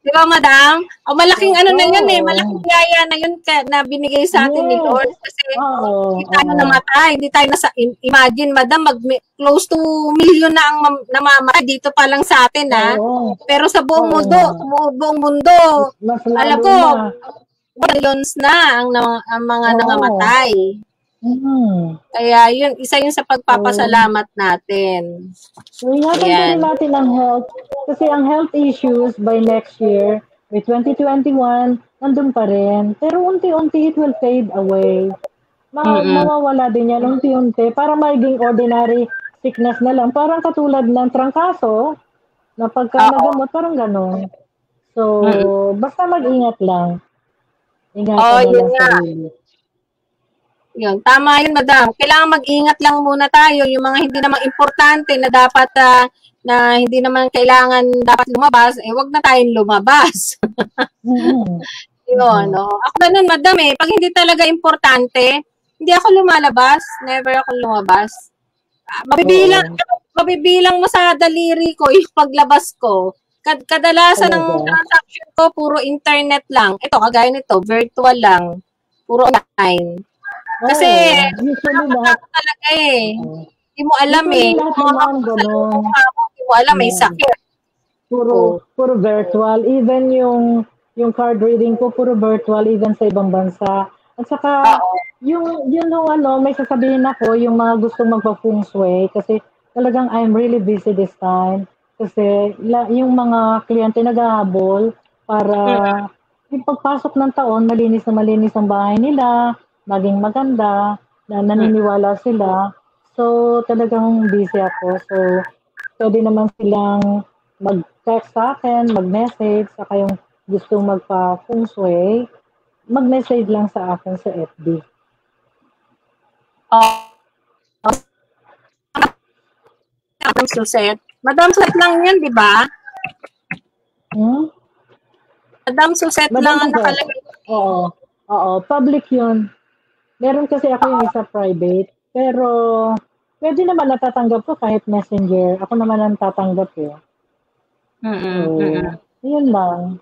Di ba, madam? O, malaking ano na yun eh. Malaking yaya na yun na binigay sa atin ni Lord. Kasi hindi tayo namatay. Hindi tayo imagine, madam, close to million na ang namamatay dito pa lang sa atin, ha? Pero sa buong mundo, alam ko, millions na ang mga nangamatay. Kaya yun, isa yun sa pagpapasalamat natin. So, ingatan natin ang health. Kasi ang health issues by next year, by 2021, nandun pa rin. Pero unti-unti, it will fade away. Mawawala din yan unti-unti para maging ordinary sickness na lang. Parang katulad ng trangkaso, na pagka nagamot, parang gano'n. So, basta mag-ingat lang. Ingatan na lang sarili. Yun, tama yun, madam. Kailangan mag-ingat lang muna tayo. Yung mga hindi naman importante na dapat, na hindi naman kailangan dapat lumabas, wag na tayong lumabas. Yun, no? Ako ganun, madam, pag hindi talaga importante, hindi ako lumalabas. Never ako lumabas. Mabibilang mo sa daliri ko yung paglabas ko. Kadalasan ng transaction ko, puro internet lang. Ito, kagaya nito, virtual lang. Puro online. Kasi, nakakatakot talaga Hindi mo alam Hindi mo alam, may sakit. Puro virtual. Even yung card reading ko, puro virtual, even sa ibang bansa. At saka, may sasabihin ako, yung mga gusto magpa-feng shui, kasi talagang I'm really busy this time. Kasi yung mga kliyente naghahabol para yung pagpasok ng taon, malinis ang bahay nila, maging maganda, na naniniwala sila. So, talagang busy ako. So, pwede naman silang mag-text sa akin, mag-message, saka yung gustong magpa-feng shui, mag-message lang sa akin sa FB. Madam Suzette. Madam Suzette lang yan, di ba? Madam Suzette lang ang nakalagay. Oo, public yun. Meron kasi ako yung isa private, pero pwede naman natatanggap ko kahit messenger. Ako naman ang tatanggap Yun lang.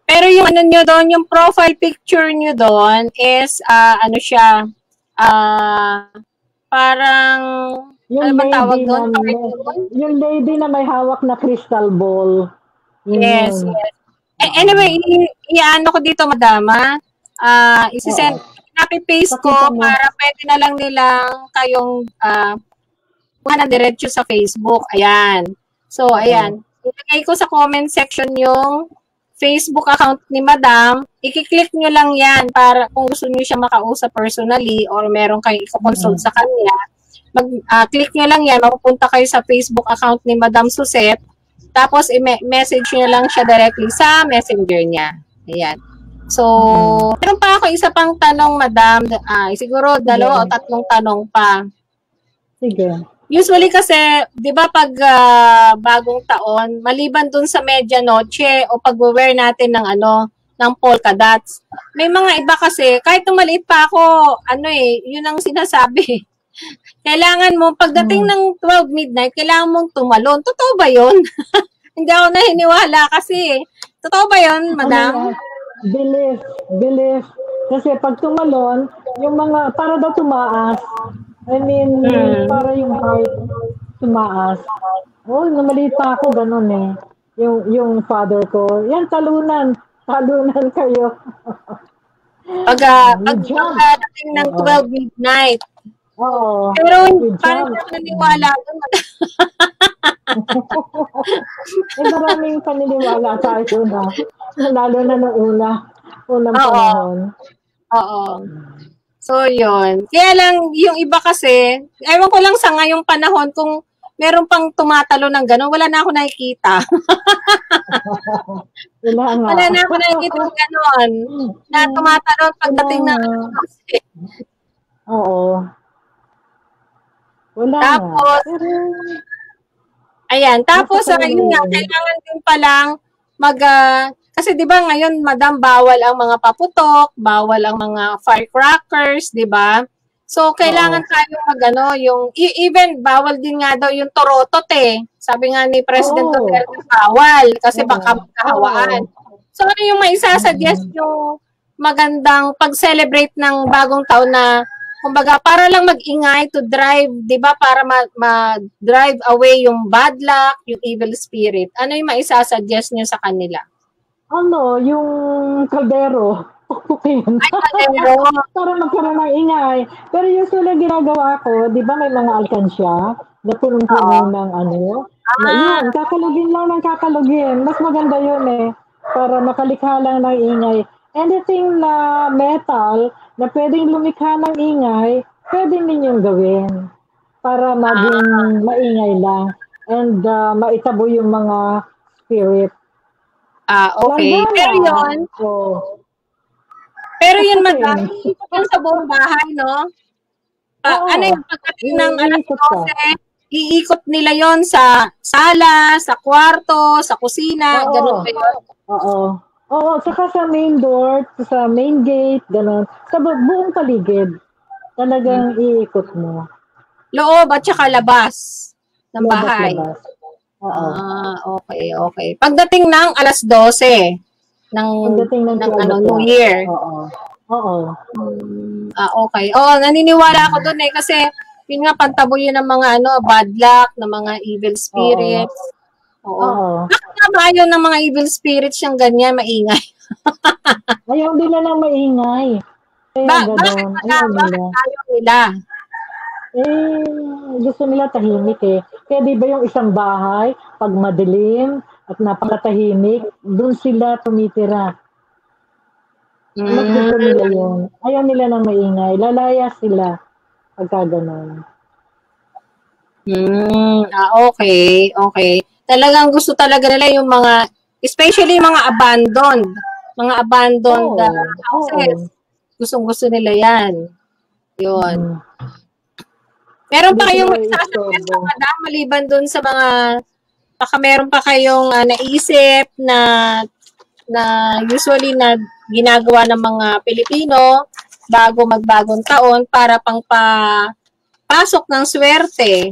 Pero yung ano nyo doon, yung profile picture nyo doon is, parang, yung ano ba tawag doon? Yung lady na may hawak na crystal ball. Yes. Anyway, i-ano ko dito, madama. Isisend, copy-paste ko para pwede na lang nilang kayong na diretso sa Facebook. Ayan. So, ayan. Ilagay ko sa comment section yung Facebook account ni Madam. I-click nyo lang yan para kung gusto nyo siya makausap personally or meron kayo i-consult sa kanya. Click nyo lang yan. Mapupunta kayo sa Facebook account ni Madam Suzette. Tapos, i-message nyo lang siya directly sa messenger niya. Ayan. So, meron pa ako isa pang tanong, Madam. Siguro 2 o 3 tanong pa. Sige. Usually kasi, di ba pag bagong taon, maliban dun sa medianoche o pag-wear natin ng polka dots, may mga iba kasi, kahit nung maliit pa ako, yun ang sinasabi. Kailangan mo, pagdating ng 12 midnight, kailangan mong tumalon. Totoo ba yun? Hindi ako nahiniwala kasi. Totoo ba yun, Madam? Belief. Kasi pag tumalon, yung mga, para daw tumaas. I mean, para yung heart tumaas. Nung maliit pa ako, ganun Yung father ko, yan, talunan kayo. Pagdating ng 12 midnight. Oo. Pero parang hindi ako naniwala doon. Maraming paniniwala tayo na, lalo na noong unang Oo. panahon. Oo. So, yun. Kaya lang, yung iba kasi, ewan ko lang sa ngayong panahon, kung meron pang tumatalo ng gano'n, wala na ako nakikita. Wala na ako nakikita ng gano'n. Na tumatalo pagdating ng Oo. Wala Tapos, ayan. Tapos, yun nga, kailangan din palang kasi 'di ba ngayon, madam, bawal ang mga paputok, bawal ang mga firecrackers, 'di ba? So kailangan tayo yung even bawal din nga daw yung torotot eh. Sabi nga ni President Duterte, bawal kasi baka magkahawaan. So ano yung maisasuggest yung magandang pag-celebrate ng bagong taon na kumbaga para lang mag-ingay to drive, 'di ba, para ma-drive away yung bad luck, yung evil spirit. Ano yung maisasuggest niyo sa kanila? Yung kaldero. Pupukin. Para magkaroon ng ingay. Pero usually ginagawa ko, di ba may mga alkansya na punong-puno ng yun, kakalugin lang ng kakalugin. Mas maganda yun eh. Para makalikha lang ng ingay. Anything na metal na pwedeng lumikha ng ingay, pwedeng ninyong gawin. Para maging maingay lang. And maitabo yung mga spirit. Okay. Pero yun, madam, iikot yun sa buong bahay, no? Ano yung pagdating ng alas 12, iikot nila yon sa sala, sa kwarto, sa kusina, ganun ba yun? Oo, saka sa main door, sa main gate, ganun. Sa buong paligid, talagang iikot mo. Loob at saka labas ng Loob at bahay. labas. Okay. Pagdating ng alas 12 ng New Year. Oo. Okay. Naniniwala ako doon eh kasi yun nga pantabo yun ng mga bad luck, ng mga evil spirits. Oo. Bakit nga ba yun ng mga evil spirits yung ganyan, maingay? Ayaw nila ng maingay. Bakit ayaw nila? Gusto nila tahimik eh. Kaya di ba yung isang bahay, pag madilim at napakatahimik, doon sila tumitira. Mas gusto nila yun. Ayaw nila ng maingay. Lalaya sila pagka ganun. Okay. Talagang gusto talaga nila yung mga, especially mga abandoned houses. Gustong-gusto nila yan. Yun. Meron pa kayong magsasuggest sa madam, maliban dun sa mga, baka meron pa kayong naisip na usually na ginagawa ng mga Pilipino bago magbagong taon para pang pasok ng swerte?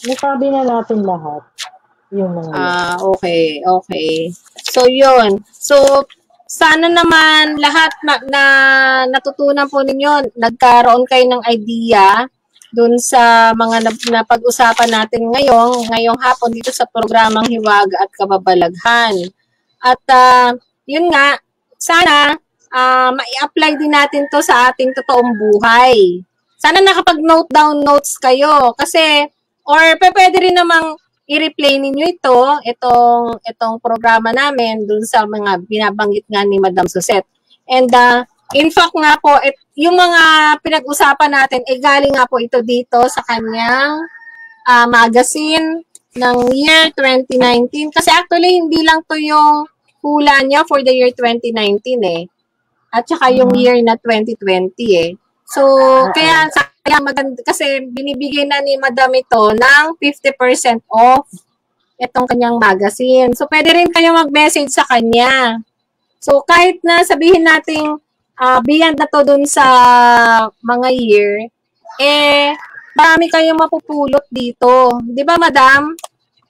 Nasabi na natin lahat. Yung mga okay. So, yun. So, sana naman lahat na natutunan po ninyo, nagkaroon kayo ng idea dun sa mga napag-usapan natin ngayong hapon dito sa programang Hiwaga at Kababalaghan. At yun nga, sana mai-apply din natin to sa ating totoong buhay. Sana nakapag-note down notes kayo kasi or pwede rin namang i-replay ninyo itong programa namin dun sa mga binabanggit nga ni Madam Suzette. And in fact nga po, yung mga pinag-usapan natin, galing nga po ito dito sa kanyang magazine ng year 2019. Kasi actually, hindi lang to yung hula niya for the year 2019 eh. At saka yung year na 2020 eh. So, kaya maganda kasi binibigay na ni Madam ito ng 50% off itong kanyang magazine. So, pwede rin kayo mag-message sa kanya. So, kahit na sabihin nating beyond na to dun sa mga year, marami kayong mapupulot dito. Di ba, Madam?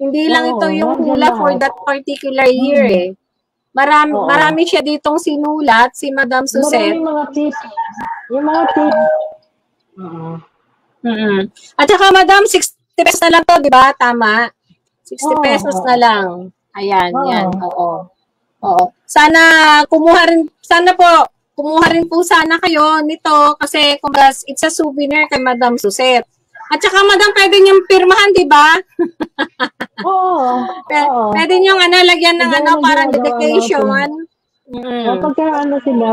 Hindi lang ito yung hula for that particular year eh. Marami siya ditong sinulat, si Madam Suzette. Maraming mga tips. Yung mga tips. At saka, Madam, 60 pesos na lang to, di ba? Tama? 60 pesos na lang. Ayan, yan. Oo. Sana kumuha rin po sana kayo nito kasi kumbaga it's a souvenir kay Madam Suzette. At saka, madam, pwede niyong pirmahan, di ba? Oo. Pwede niyong lagyan ng Kagaya ng parang ginagawa dedication.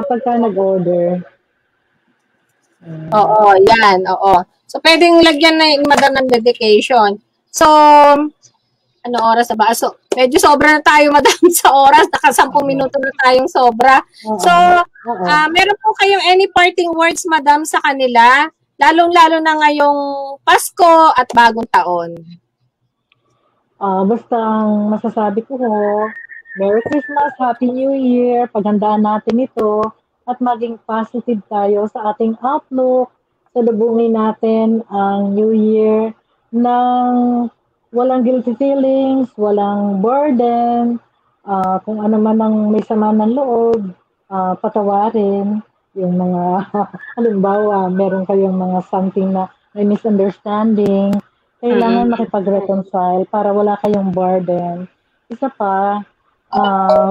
Pagka nag-order. Oo, yan. Oo. So, pwedeng lagyan na yung madam ng dedication. So, ano oras na ba? So, medyo sobra na tayo, madam, sa oras. Naka 10 minuto na tayong sobra. So, meron po kayong any parting words, madam, sa kanila? Lalong-lalo na ngayong Pasko at Bagong Taon. Basta ang masasabi ko, Merry Christmas, Happy New Year, paghandaan natin ito, at maging positive tayo sa ating outlook, salubungin natin ang New Year ng walang guilty feelings, walang burden, kung ano man ang may sama ng loob, patawarin yung mga, halimbawa, meron kayong mga something na may misunderstanding, kailangan makipag-reconcile para wala kayong burden. Isa pa,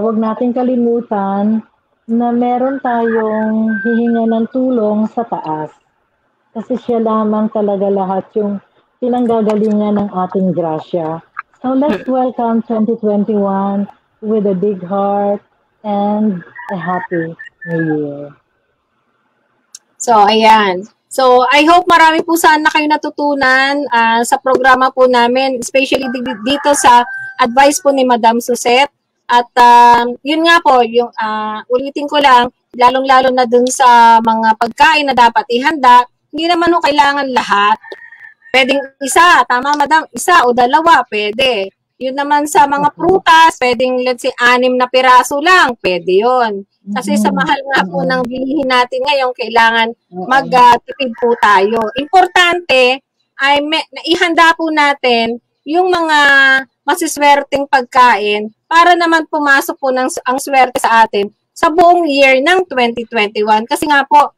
wag natin kalimutan na meron tayong hihinga ng tulong sa taas. Kasi siya lamang talaga lahat yung pinanggagalingan ng ating grasya. So let's welcome 2021 with a big heart and a happy New Year. So, ayan. So, I hope marami po sana kayo natutunan sa programa po namin, especially dito sa advice po ni Madam Suzette. At yun nga po, yung ulitin ko lang, lalong-lalo na dun sa mga pagkain na dapat ihanda, hindi naman kailangan lahat. Pwedeng isa, tama madam, isa o dalawa, pwede. Yun naman sa mga prutas, pwedeng let's say 6 na piraso lang, pwede yun. Kasi sa mahal nga po ng bilihin natin ngayon, kailangan magtipid po tayo. Importante ay naihanda po natin yung mga masiswerteng pagkain para naman pumasok po ang swerte sa atin sa buong year ng 2021. Kasi nga po,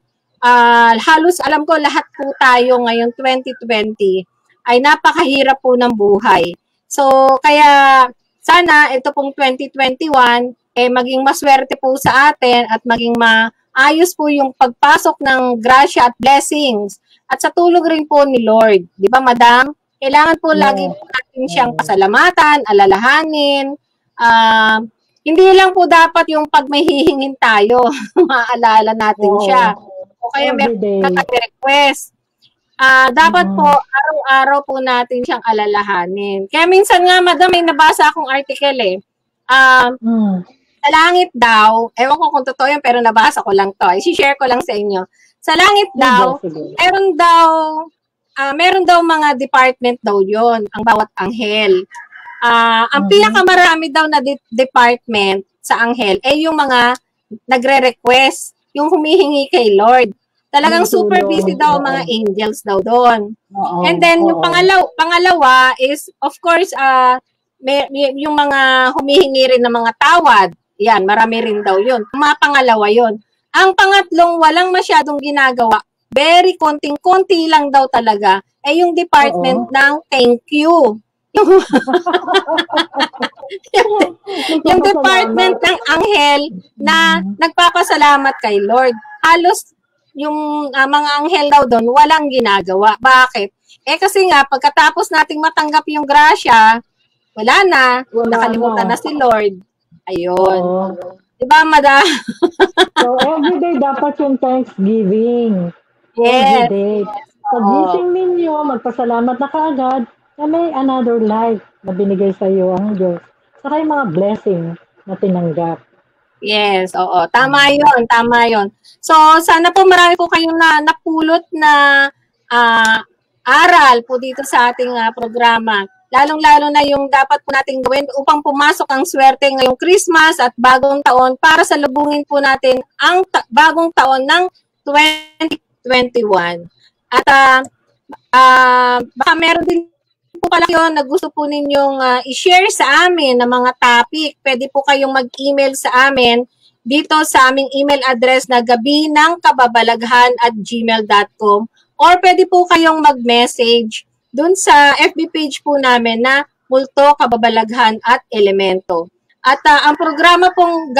halos alam ko lahat po tayo ngayon 2020 ay napakahirap po ng buhay. So, kaya sana ito pong 2021 maging maswerte po sa atin at maging maayos po yung pagpasok ng grasya at blessings at sa tulong rin po ni Lord. Di ba, madam? Kailangan po lagi po natin siyang pasalamatan, alalahanin. Hindi lang po dapat yung pag may hihingin tayo, maaalala natin siya. O kaya may request. Dapat po, araw-araw po natin siyang alalahanin. Kaya minsan nga, madam, may nabasa akong article sa langit daw, ewan ko kung totoo yan, pero nabasa ko lang to. I-share ko lang sa inyo. Sa langit daw, meron daw mga department daw yon ang bawat anghel. Ang pinakamarami daw na department sa anghel ay yung mga nagre-request, yung humihingi kay Lord. Talagang super busy daw mga angels daw doon. And then yung pangalawa is of course yung mga humihingi rin ng mga tawad. Yan, marami rin daw yun. Mga pangalawa yun. Ang pangatlong walang masyadong ginagawa, very konting-konti lang daw talaga, ay yung department ng thank you. yung department ng anghel na nagpapasalamat kay Lord. Halos yung mga anghel daw doon, walang ginagawa. Bakit? Kasi nga, pagkatapos nating matanggap yung grasya, wala na, nakalimutan na si Lord. Ayun. Diba, madam? So, everyday dapat yung Thanksgiving. Yes. Everyday. Pag-gising ninyo, magpasalamat na kaagad na may another life na binigay sa iyo ang Diyos. Saka yung mga blessing na tinanggap. Yes, oo. Tama yun. So, sana po marami po kayong napulot na aral po dito sa ating programa. Lalong-lalo na yung dapat po natin gawin upang pumasok ang swerte ngayong Christmas at bagong taon para salubungin po natin ang bagong taon ng 2021. At baka meron din po pala yun na gusto po ninyong i-share sa amin na mga topic. Pwede po kayong mag-email sa amin dito sa aming email address na gabinangkababalaghan@gmail.com or pwede po kayong mag-message dun sa FB page po namin na Multo, Kababalaghan at Elemento. At ang programa pong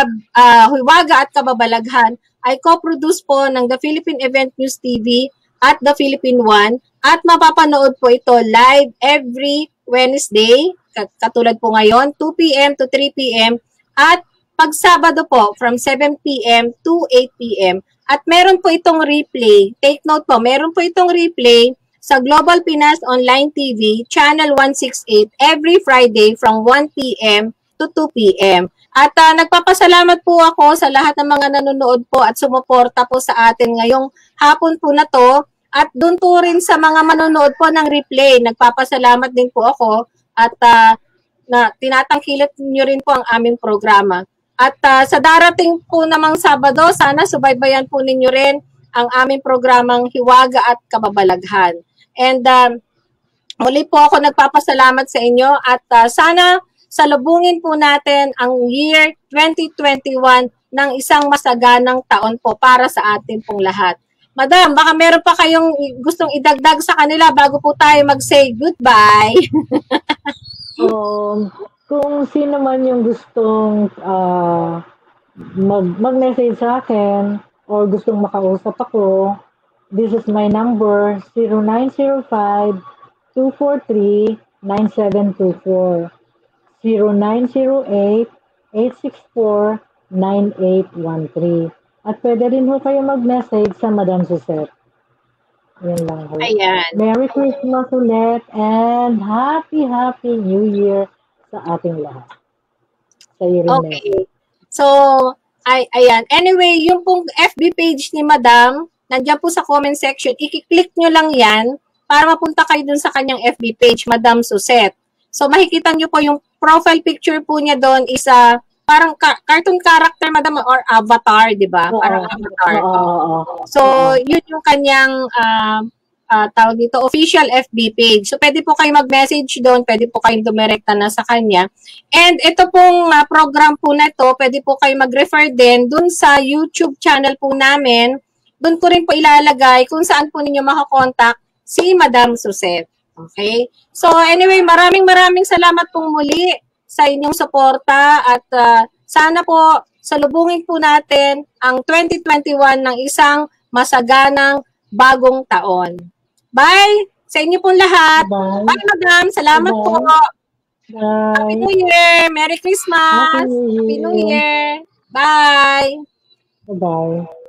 Hiwaga at Kababalaghan ay co-produce po ng The Philippine Event News TV at The Philippine One. At mapapanood po ito live every Wednesday, katulad po ngayon, 2 p.m. to 3 p.m. At pag Sabado po, from 7 p.m. to 8 p.m. At meron po itong replay. Take note po, meron po itong replay sa Global Pinas Online TV, Channel 168, every Friday from 1 p.m. to 2 p.m. At nagpapasalamat po ako sa lahat ng mga nanonood po at sumuporta po sa atin ngayong hapon po na to. At doon po rin sa mga manonood po ng replay, nagpapasalamat din po ako at na tinatangkilik niyo rin po ang aming programa. At sa darating po namang Sabado, sana subaybayan po ninyo rin ang aming programang Hiwaga at Kababalaghan. And muli po ako nagpapasalamat sa inyo at sana salubungin po natin ang year 2021 ng isang masaganang taon po para sa atin pong lahat. Madam, baka meron pa kayong gustong idagdag sa kanila bago po tayo mag-say goodbye. Kung sino man yung gustong mag-message sa akin or gustong makausap ako, this is my number, 0905-243-9724. 0908-864-9813. At pwede rin ho kayo mag-message sa Madam Suzette. Yan lang ho. Ayan. Merry Christmas ulit and Happy New Year sa ating lahat. Sa iyo rin. Okay. So, ayan. Anyway, yung pong FB page ni Madam, nandiyan po sa comment section, i-click nyo lang yan para mapunta kayo dun sa kanyang FB page, Madam Suzette. So, makikita nyo po yung profile picture po niya doon is parang cartoon character, Madam, or avatar, di ba? Parang avatar. So, yun yung kanyang tawag dito, official FB page. So, pwede po kayo mag-message doon, pwede po kayong dumirekta na sa kanya. And ito pong program po na ito, pwede po kayo mag-refer din doon sa YouTube channel po namin. Doon ko rin po ilalagay kung saan po ninyo makakontakt si Madam Suzette. Okay? So, anyway, maraming salamat pong muli sa inyong suporta at sana po salubungin po natin ang 2021 ng isang masaganang bagong taon. Bye! Sa inyo pong lahat. Bye, Madam. Salamat po. Bye. Happy New Year. Merry Christmas. Happy New Year. Bye. Bye-bye.